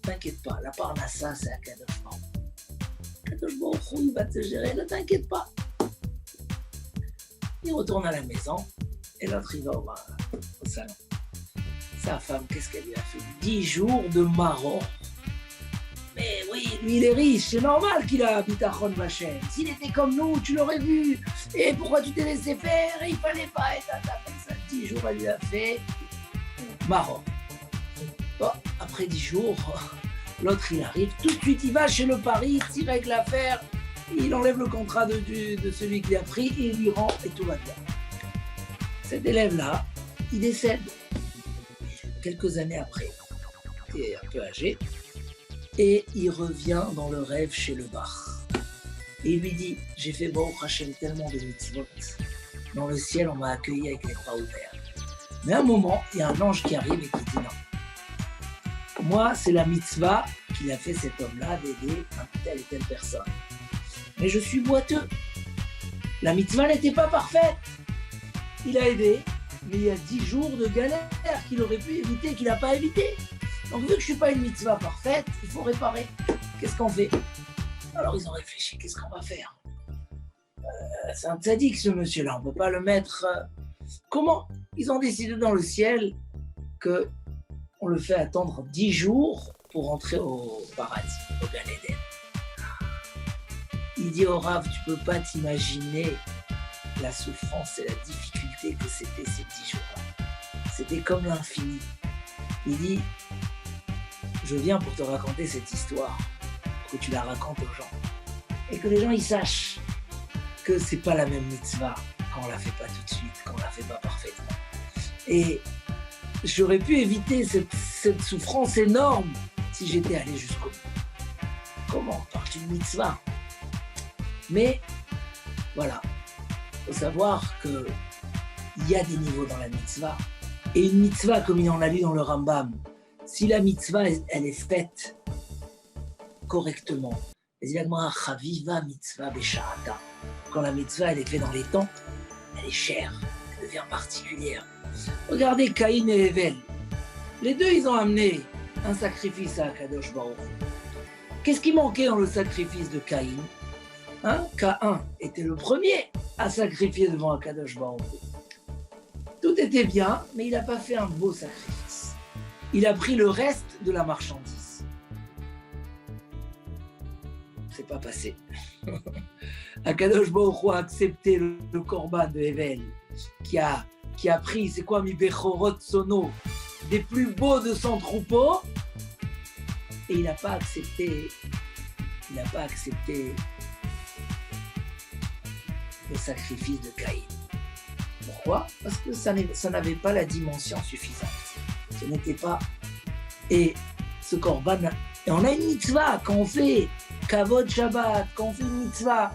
t'inquiète pas, la parnassa, c'est à Kadosh Baruch Hu. Kadosh Baruch Hu, il va te gérer, ne t'inquiète pas. Il retourne à la maison, et l'autre, il va au salon. Sa femme, qu'est-ce qu'elle lui a fait? 10 jours de marron. Mais oui, lui il est riche, c'est normal qu'il a bitachon vachem. S'il était comme nous, tu l'aurais vu. Et pourquoi tu t'es laissé faire? Et il fallait pas. Et t'as fait ça 10 jours, elle lui a fait marrant. Bon, après 10 jours, l'autre il arrive, tout de suite il va chez le Paris, il règle l'affaire, il enlève le contrat de celui qui l'a pris, et il lui rend et tout va bien. Cet élève-là, il décède quelques années après, il est un peu âgé, et il revient dans le rêve chez le bar. Et il lui dit, j'ai fait Baruch Hashem tellement de mitzvot, dans le ciel on m'a accueilli avec les bras ouverts. Mais à un moment, il y a un ange qui arrive et qui dit non. Moi, c'est la mitzvah qu'il a fait cet homme-là d'aider telle et telle personne. Mais je suis boiteux. La mitzvah n'était pas parfaite. Il a aidé, mais il y a 10 jours de galère qu'il aurait pu éviter, qu'il n'a pas évité. Donc vu que je ne suis pas une mitzvah parfaite, il faut réparer. Qu'est-ce qu'on fait? Alors ils ont réfléchi, qu'est-ce qu'on va faire? C'est un tzaddik ce monsieur-là, on ne peut pas le mettre... Comment? Ils ont décidé dans le ciel qu'on le fait attendre 10 jours pour rentrer au paradis, au Gan Eden. Il dit au Rav, tu ne peux pas t'imaginer la souffrance et la difficulté que c'était ces 10 jours-là. C'était comme l'infini. Il dit, je viens pour te raconter cette histoire, pour que tu la racontes aux gens. Et que les gens ils sachent que c'est pas la même mitzvah quand on la fait pas tout de suite, quand on la fait pas parfaitement. Et j'aurais pu éviter cette souffrance énorme si j'étais allé jusqu'au bout. Comment? Par une mitzvah. Mais voilà, il faut savoir qu'il y a des niveaux dans la mitzvah. Et une mitzvah, comme il en a lu dans le Rambam, si la mitzvah, elle est faite correctement, quand la mitzvah, elle est faite dans les temps, elle est chère, elle devient particulière. Regardez Caïn et Hevel. Les deux, ils ont amené un sacrifice à Akadosh Baruch. Qu'est-ce qui manquait dans le sacrifice de Caïn? Caïn était le premier à sacrifier devant Akadosh Baruch. Tout était bien, mais il n'a pas fait un beau sacrifice. Il a pris le reste de la marchandise. C'est pas passé. Akadosh Baruch Hu a accepté le korban de Hevel, qui a pris, c'est quoi, mi bechorot sono, des plus beaux de son troupeau, et il n'a pas accepté le sacrifice de Caïn. Pourquoi? Parce que ça n'avait pas la dimension suffisante. Ce n'était pas... Et ce korban, et on a une mitzvah, quand on fait Kavod Shabbat, quand on fait une mitzvah,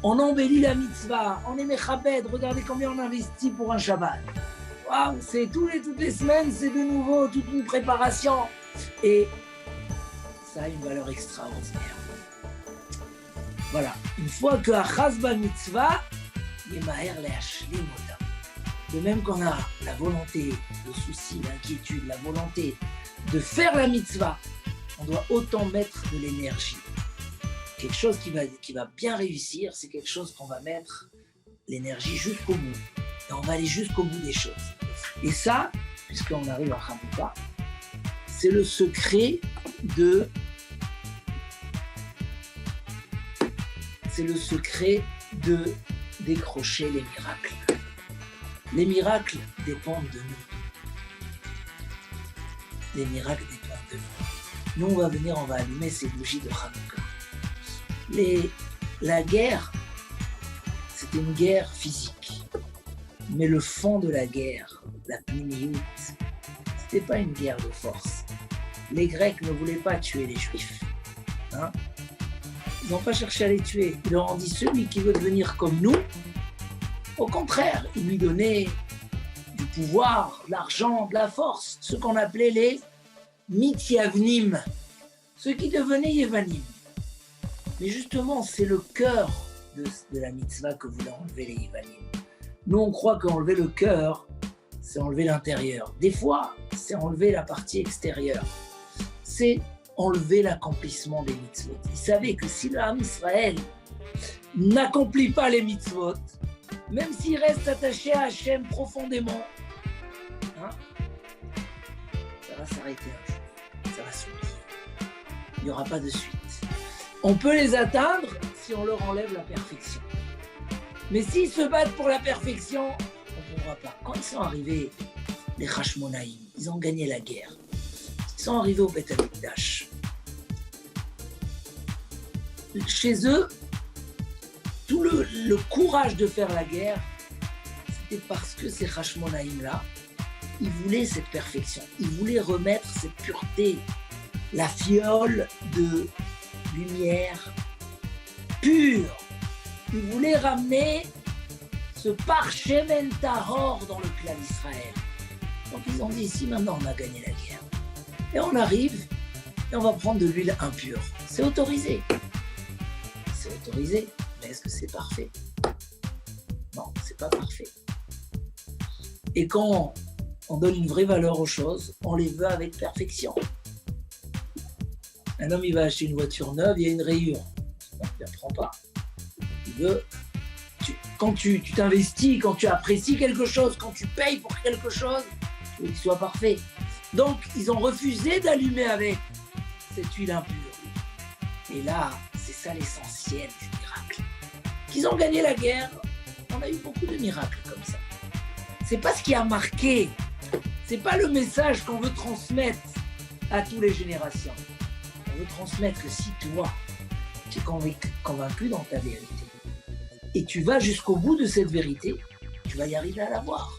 on embellit la mitzvah, on est mechabed, regardez combien on investit pour un Shabbat. Waouh, c'est toutes les semaines, c'est de nouveau toute une préparation. Et ça a une valeur extraordinaire. Voilà, une fois que Achaz ba mitzvah, Yemaher le'ashlim ota. De même qu'on a la volonté, le souci, l'inquiétude, la volonté de faire la mitzvah, on doit autant mettre de l'énergie. Quelque chose qui va bien réussir, c'est quelque chose qu'on va mettre l'énergie jusqu'au bout. Et on va aller jusqu'au bout des choses. Et ça, puisqu'on arrive à Hanouka, c'est le secret de décrocher les miracles. Les miracles dépendent de nous. Les miracles dépendent de nous. Nous, on va venir, on va allumer ces bougies de Hanouka. La guerre, c'était une guerre physique. Mais le fond de la guerre, la pnimiout, c'était pas une guerre de force. Les Grecs ne voulaient pas tuer les Juifs. Ils n'ont pas cherché à les tuer. Ils leur ont dit, celui qui veut devenir comme nous, au contraire, ils lui donnaient du pouvoir, de l'argent, de la force, ce qu'on appelait les mithyavnim, ceux qui devenaient yevanim. Mais justement, c'est le cœur de la mitzvah que voulaient enlever les yevanim. Nous, on croit qu'enlever le cœur, c'est enlever l'intérieur. Des fois, c'est enlever la partie extérieure. C'est enlever l'accomplissement des mitzvot. Ils savaient que si l'âme Israël n'accomplit pas les mitzvot, même s'il reste attaché à Hachem profondément, ça va s'arrêter un jour, ça va s'oublier. n'y aura pas de suite. On peut les atteindre si on leur enlève la perfection. Mais s'ils se battent pour la perfection, on ne pourra pas. Quand ils sont arrivés, les Hashmonaïm, ils ont gagné la guerre. Ils sont arrivés au Beth Amikdash. Chez eux, tout le courage de faire la guerre, c'était parce que ces Hashmonaïm-là, ils voulaient cette perfection. Ils voulaient remettre cette pureté, la fiole de lumière pure. Ils voulaient ramener ce parchemen tahor dans le clan d'Israël. Donc ils ont dit, ici maintenant on a gagné la guerre. Et on arrive et on va prendre de l'huile impure. C'est autorisé. C'est autorisé, mais est-ce que c'est parfait? Non, c'est pas parfait. Et quand on donne une vraie valeur aux choses, on les veut avec perfection. Un homme, il va acheter une voiture neuve, il y a une rayure. Non, il ne la prend pas. Il veut... Quand tu t'investis, quand tu apprécies quelque chose, quand tu payes pour quelque chose, il faut qu'il soit parfait. Donc, ils ont refusé d'allumer avec cette huile impure. Et là, c'est ça l'essentiel du miracle. Qu'ils ont gagné la guerre, on a eu beaucoup de miracles comme ça. C'est pas ce qui a marqué, c'est pas le message qu'on veut transmettre à toutes les générations. On veut transmettre que si toi, tu es convaincu dans ta vérité, et tu vas jusqu'au bout de cette vérité, tu vas y arriver à la voir.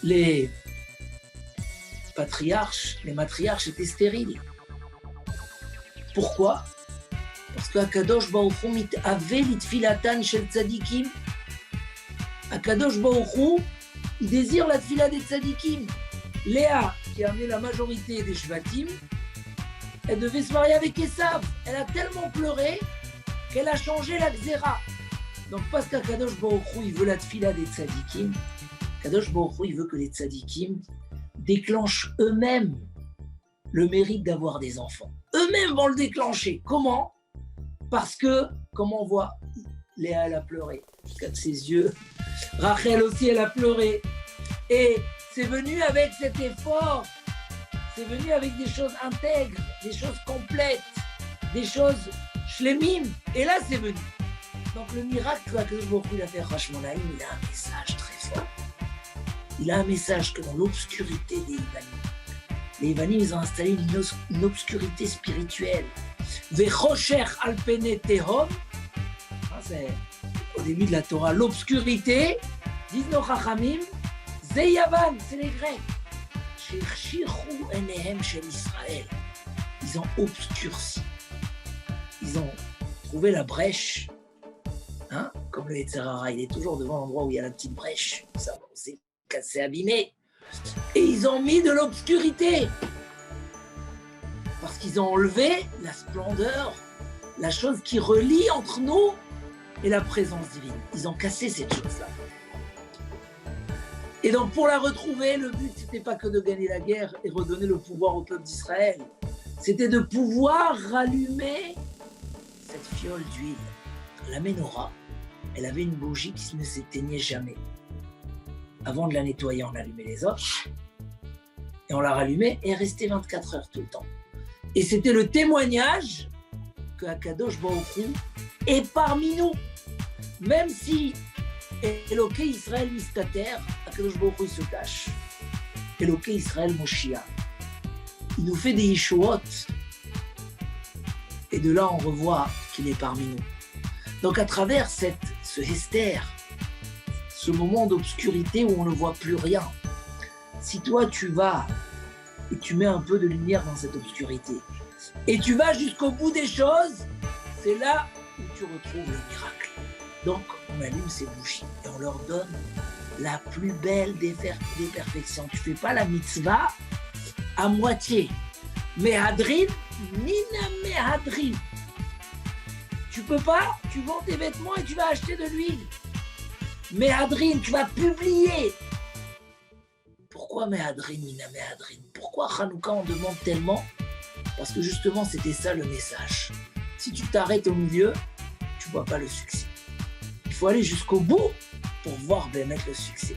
Les patriarches, les matriarches étaient stériles. Pourquoi? Parce qu'Akadosh Baruch Hu mit'ave litfilatan shel tzadikim. Akadosh Baruch Hu, il désire la tfila des tzadikim. Léa, qui a amené la majorité des shvatim, elle devait se marier avec Esav. Elle a tellement pleuré qu'elle a changé la xéra. Donc parce qu'Akadosh Baruch Hu, il veut la tfila des tzadikim, Akadosh Baruch Hu, il veut que les tzadikim déclenchent eux-mêmes le mérite d'avoir des enfants. Eux-mêmes vont le déclencher. Comment? Parce que, comme on voit, Léa, elle a pleuré jusqu'à ses yeux. Rachel aussi, elle a pleuré. Et c'est venu avec cet effort. C'est venu avec des choses intègres, des choses complètes, des choses shlemim. Et là, c'est venu. Donc le miracle que beaucoup a fait Hashmonaïm, il a un message très fort. Il a un message que dans l'obscurité des Ivanim, les Ivanim, ils ont installé une obscurité spirituelle. Vechosher al pene tehom, c'est au début de la Torah, l'obscurité, disent nos Chachamim, c'est Yavan, c'est les Grecs. Shirchichu enehem shel Israël. Ils ont obscurci. Ils ont trouvé la brèche. Hein? Comme le Yetzer Hara, il est toujours devant l'endroit où il y a la petite brèche. Ça, c'est cassé, abîmé. Et ils ont mis de l'obscurité. Parce qu'ils ont enlevé la splendeur, la chose qui relie entre nous et la présence divine. Ils ont cassé cette chose-là. Et donc pour la retrouver, le but, c'était pas que de gagner la guerre et redonner le pouvoir au peuple d'Israël. C'était de pouvoir rallumer cette fiole d'huile. La menorah, elle avait une bougie qui ne s'éteignait jamais. Avant de la nettoyer, on allumait les autres et on la rallumait et elle restait 24 heures tout le temps. Et c'était le témoignage que Akadosh Baruch Hu est parmi nous. Même si Eloké Israël mistater, Akadosh Baruch Hu se cache. Eloké Israël Moshiach. Il nous fait des Yeshuot. Et de là, on revoit qu'il est parmi nous. Donc à travers ce Hester, ce moment d'obscurité où on ne voit plus rien, si toi tu vas et tu mets un peu de lumière dans cette obscurité, et tu vas jusqu'au bout des choses, c'est là où tu retrouves le miracle. Donc on allume ces bougies et on leur donne la plus belle des perfections. Tu ne fais pas la mitzvah à moitié. Mehadrin, nina mehadrin. Tu peux pas, tu vends tes vêtements et tu vas acheter de l'huile. Mehadrin, tu vas publier. Pourquoi Mehadrin, nina mehadrin? Pourquoi Hanouka on demande tellement? Parce que justement, c'était ça le message. Si tu t'arrêtes au milieu, tu ne vois pas le succès. Il faut aller jusqu'au bout pour voir bien mettre le succès.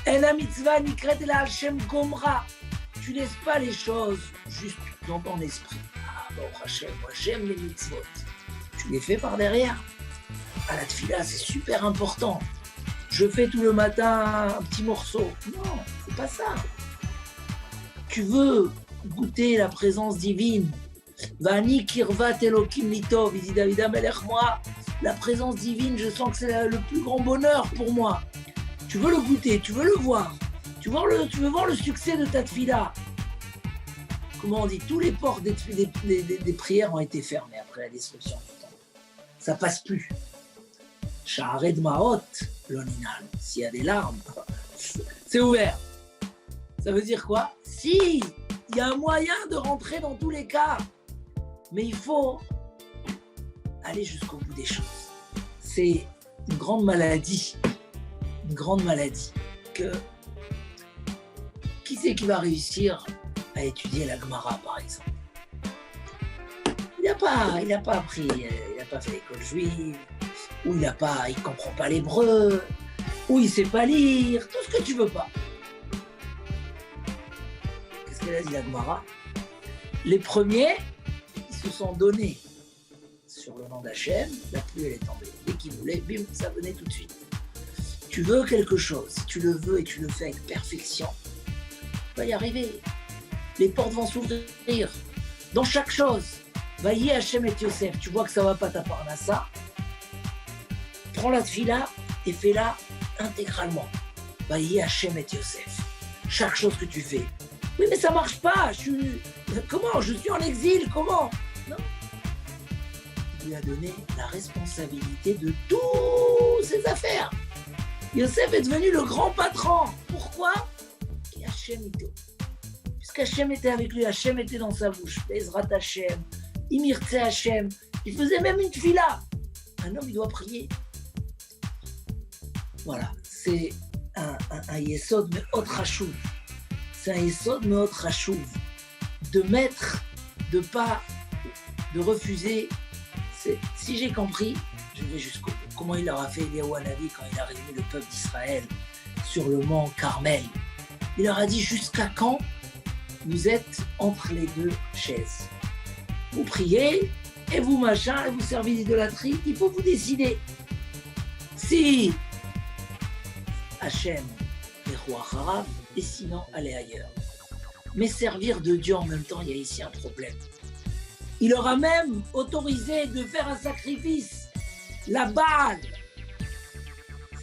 En mitzvah nikret la Hashem gomra. tu laisses pas les choses juste dans ton esprit. Ah bon, Hachem, moi j'aime les mitzvot. Tu les fais par derrière. À la tefila, c'est super important. Je fais tout le matin un petit morceau. Non, c'est pas ça. Tu veux goûter la présence divine. Vani kirvat Elokim litov, il dit David Amelech, moi, la présence divine, je sens que c'est le plus grand bonheur pour moi. Tu veux le goûter, tu veux le voir. Tu veux voir le succès de ta tefila. Comment on dit, tous les ports des prières ont été fermés après la destruction du temple. Ça passe plus. Sha'ared Ma'ot, l'oninal, s'il y a des larmes, c'est ouvert. Ça veut dire quoi? Si, il y a un moyen de rentrer dans tous les cas, mais il faut aller jusqu'au bout des choses. C'est une grande maladie que qui c'est qui va réussir à étudier la Gemara, par exemple? Il n'a pas appris, il n'a pas fait l'école juive, ou il ne comprend pas l'hébreu, ou il ne sait pas lire, tout ce que tu veux pas. Qu'est-ce qu'elle a dit la Gemara? Les premiers, ils se sont donnés sur le nom d'Hachem, la pluie elle est tombée. Dès qu'ils voulaient, bim, ça venait tout de suite. Tu veux quelque chose, si tu le veux et tu le fais avec perfection, tu vas y arriver. Les portes vont s'ouvrir. Dans chaque chose, Vaillez Hachem et Yosef, tu vois que ça ne va pas ta parnassa, prends la tefila et fais-la intégralement. Vaillez Hachem et Yosef. Chaque chose que tu fais. Oui, mais ça ne marche pas. Comment? Je suis en exil, comment? Non. Il lui a donné la responsabilité de toutes ses affaires. Yosef est devenu le grand patron. Pourquoi? Hachem était. Puisqu'Hachem était avec lui, Hachem était dans sa bouche. Bezrat Hachem, Imirtse Hachem. Il faisait même une tefila. Un homme, il doit prier. Voilà, c'est un yesod me'ot chashuv. C'est un yesod me'ot chashuv. De refuser. Si j'ai compris, je vais jusqu'au bout. Comment il leur a fait Eliyahu Hanavi quand il a réuni le peuple d'Israël sur le mont Carmel. Il leur a dit jusqu'à quand vous êtes entre les deux chaises. Vous priez et vous machin et vous servez d'idolâtrie. Il faut vous décider. Si Hachem est roi Harav, et sinon allez ailleurs. Mais servir de Dieu en même temps, il y a ici un problème. Il leur a même autorisé de faire un sacrifice. La balle.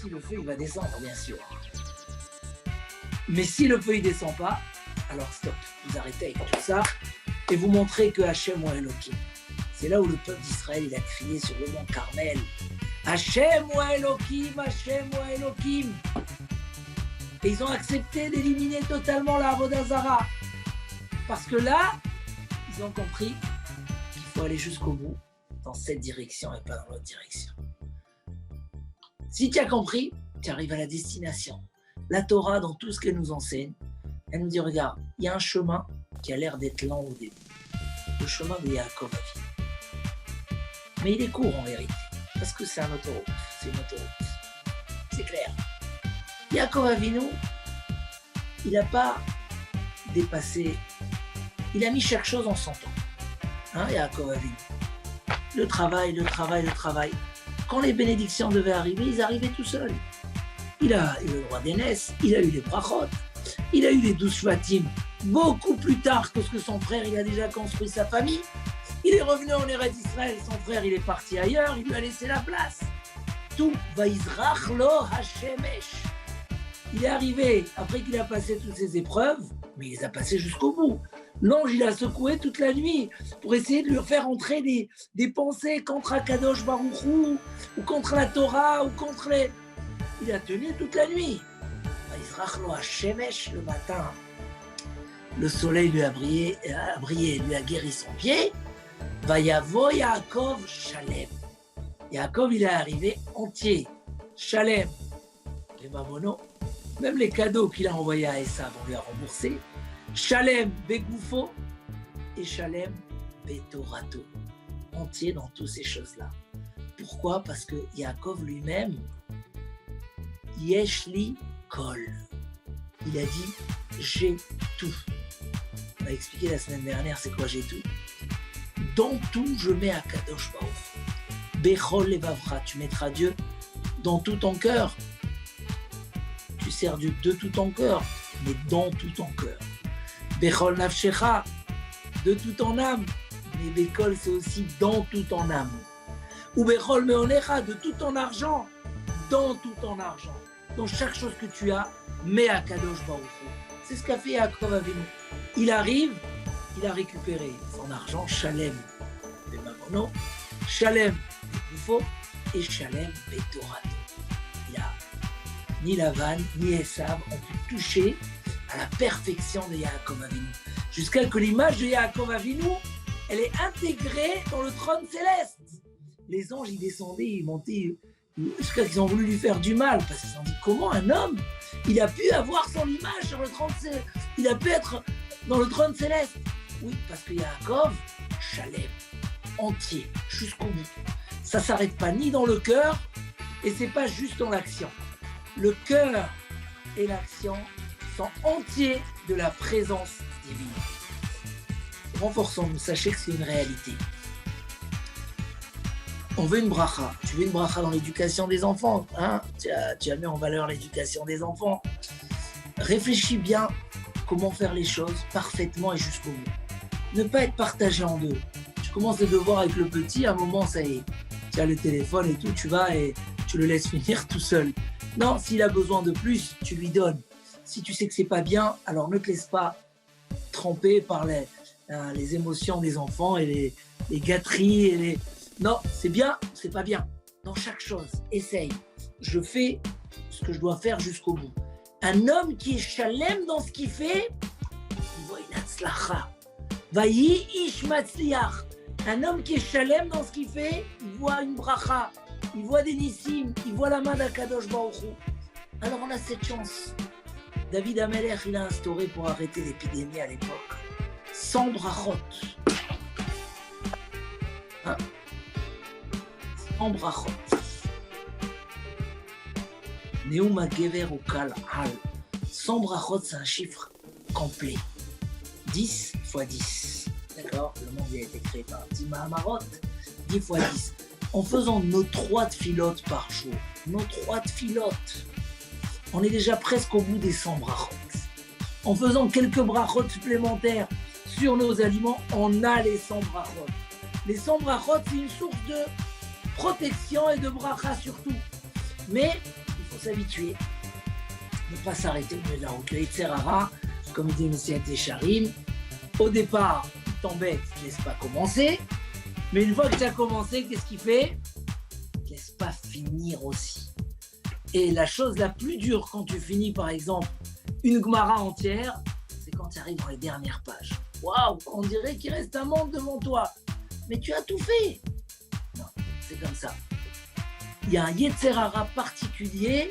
Si le feu il va descendre, bien sûr. Mais si le feu ne descend pas, alors stop, vous arrêtez avec tout ça et vous montrez que Hachem ou Elohim. C'est là où le peuple d'Israël il a crié sur le mont Carmel. Hachem ou Elohim, Hachem ou Elohim. Et ils ont accepté d'éliminer totalement la Avodah Zara. Parce que là, ils ont compris qu'il faut aller jusqu'au bout dans cette direction et pas dans l'autre direction. Si tu as compris, tu arrives à la destination. La Torah, dans tout ce qu'elle nous enseigne, elle nous dit, regarde, il y a un chemin qui a l'air d'être lent au début. Le chemin de Yaakov Avinu. Mais il est court en vérité, parce que c'est une autoroute. C'est clair. Yaakov Avinu, il n'a pas dépassé, il a mis chaque chose en son temps. Yaakov Avinu. Le travail. Quand les bénédictions devaient arriver, ils arrivaient tout seuls. Il a eu le droit d'aînesse, il a eu les brachot, il a eu les 12 shvatim beaucoup plus tard que ce que son frère il a déjà construit sa famille. Il est revenu en Eretz Israël, son frère il est parti ailleurs, il lui a laissé la place. Tout vaizrach lo hashemesh. Il est arrivé après qu'il a passé toutes ses épreuves, mais il les a passées jusqu'au bout. L'ange il a secoué toute la nuit pour essayer de lui faire entrer des pensées contre Akadosh Baruch Hu, ou contre la Torah, ou contre les... Il a tenu toute la nuit. Le matin, le soleil lui a brillé, lui a guéri son pied. Vayavo Yaakov Shalem. Yaakov, il est arrivé entier. Shalem. Les mamonos, même les cadeaux qu'il a envoyés à Esav, on lui a remboursé. Shalem Begoufo et Shalem Betorato. Entier dans toutes ces choses-là. Pourquoi? Parce que Yaakov lui-même, Yeshli Kol. Il a dit, j'ai tout. On a expliqué la semaine dernière, c'est quoi j'ai tout. Dans tout, je mets Akadosh Baruch. Bechol levavcha, tu mettras Dieu dans tout ton cœur. Tu sers Dieu de tout ton cœur, mais dans tout ton cœur. Bechol nafshecha, de tout ton âme. Mais Bechol, c'est aussi dans tout ton âme. Ou Bechol meonecha, de tout ton argent, dans tout ton argent. Dans chaque chose que tu as, mets Akadosh Baruch. C'est ce qu'a fait Yaakov Avinu. Il arrive, il a récupéré son argent, Shalem de Mamono, Shalem de Bouffo et Shalem de Torato. Il a ni Lavan ni Esav ont pu toucher à la perfection de Yaakov Avinu. Jusqu'à ce que l'image de Yaakov Avinu, elle est intégrée dans le trône céleste. Les anges, ils descendaient, ils montaient, jusqu'à qu'ils ont voulu lui faire du mal, parce qu'ils ont dit, comment un homme, il a pu avoir son image sur le trône céleste, il a pu être dans le trône céleste. Oui, parce que Yaakov, Shalem, entier, jusqu'au bout. Ça ne s'arrête pas ni dans le cœur, et c'est pas juste dans l'action. Le cœur et l'action sont entiers de la présence divine. Renforçons-nous, sachez que c'est une réalité. On veut une bracha. Tu veux une bracha dans l'éducation des enfants, hein? Tu as mis en valeur l'éducation des enfants. Réfléchis bien comment faire les choses parfaitement et jusqu'au bout. Ne pas être partagé en deux. Tu commences les devoirs avec le petit, à un moment, ça y est. Tu as le téléphone et tout, tu vas et tu le laisses finir tout seul. Non, s'il a besoin de plus, tu lui donnes. Si tu sais que c'est pas bien, alors ne te laisse pas tremper par les émotions des enfants et les gâteries et les... Non, c'est bien, c'est pas bien. Dans chaque chose, essaye. Je fais ce que je dois faire jusqu'au bout. Un homme qui est shalem dans ce qu'il fait, il voit une hatzlacha. Vayi ish matzliach. Un homme qui est shalem dans ce qu'il fait, il voit une bracha, il voit des nissim, il voit la main d'Akadosh Baruch Hu. Alors on a cette chance. David Amelech, il a instauré pour arrêter l'épidémie à l'époque 100 brachot. Hein? 100 brachot. Neuma Gever ou Kal Hal. 100 brachot, c'est un chiffre complet. 10 fois 10. D'accord? Le monde a été créé par 10 Mahamarot. 10 fois 10. En faisant nos 3 tfilotes par jour, nos 3 tfilotes, on est déjà presque au bout des 100 brachot. En faisant quelques brachot supplémentaires sur nos aliments, on a les 100 brachot. Les 100 brachot, c'est une source de protection et de bracha surtout. Mais il faut s'habituer, ne pas s'arrêter au milieu de la route. Le Yetzer Hara, comme dit M. Técharim, au départ, il t'embête, il ne laisse pas commencer. Mais une fois que tu as commencé, qu'est-ce qu'il fait? Il ne laisse pas finir aussi. Et la chose la plus dure quand tu finis, par exemple, une Gemara entière, c'est quand tu arrives dans les dernières pages. Waouh, on dirait qu'il reste un monde devant toi. Mais tu as tout fait. Non, c'est comme ça. Il y a un Yetzer Hara particulier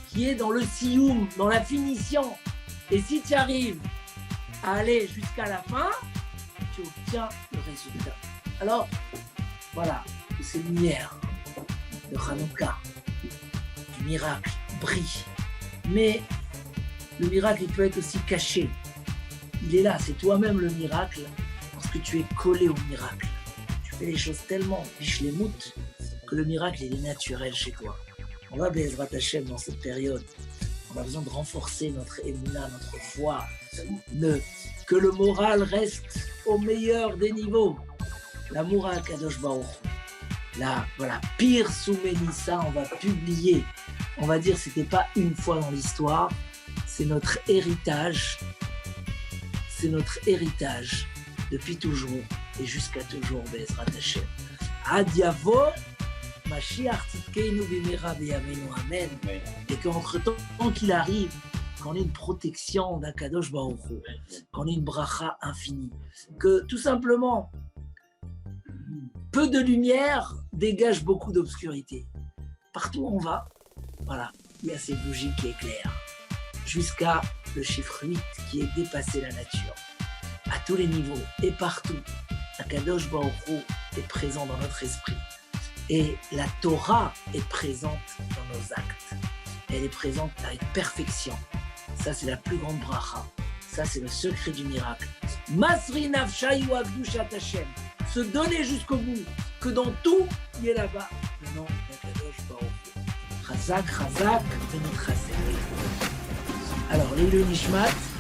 qui est dans le Sioum, dans la finition. Et si tu arrives à aller jusqu'à la fin, tu obtiens le résultat. Alors, voilà, ces lumières de Hanouka, du miracle, brille. Mais le miracle, il peut être aussi caché. Il est là, c'est toi-même le miracle, parce que tu es collé au miracle. Tu fais les choses tellement bichlemout que le miracle, il est naturel chez toi. On va Be'ezrat Hashem dans cette période. On a besoin de renforcer notre émouna, notre foi. Que le moral reste au meilleur des niveaux. L'amour à Kadosh Baruch. Là, voilà, pire Souménissa, on va publier. On va dire, c'était pas une fois dans l'histoire, c'est notre héritage. C'est notre héritage depuis toujours et jusqu'à toujours, Be'ezrat Hashem. Ad yavo, Mashiach tzidkeinu b'meira b'yameinu, amen. Et qu'entre-temps, tant qu'il arrive, qu'on ait une protection d'Akadosh Baruch Hu, qu'on ait une bracha infinie, que tout simplement, peu de lumière dégage beaucoup d'obscurité. Partout où on va, voilà, il y a ces bougies qui éclairent, jusqu'à le chiffre 8 qui est dépassé la nature. À tous les niveaux et partout, Akadosh Baruch Hu est présent dans notre esprit. Et la Torah est présente dans nos actes. Elle est présente avec perfection. Ça, c'est la plus grande bracha. Ça, c'est le secret du miracle. Masri nafshay ou akdushat Hashem. Se donner jusqu'au bout, que dans tout, il y ait là-bas le nom d'Akadosh Baruch Hu. Chazak, chazak, venit chazak. Alors, les Nishmat.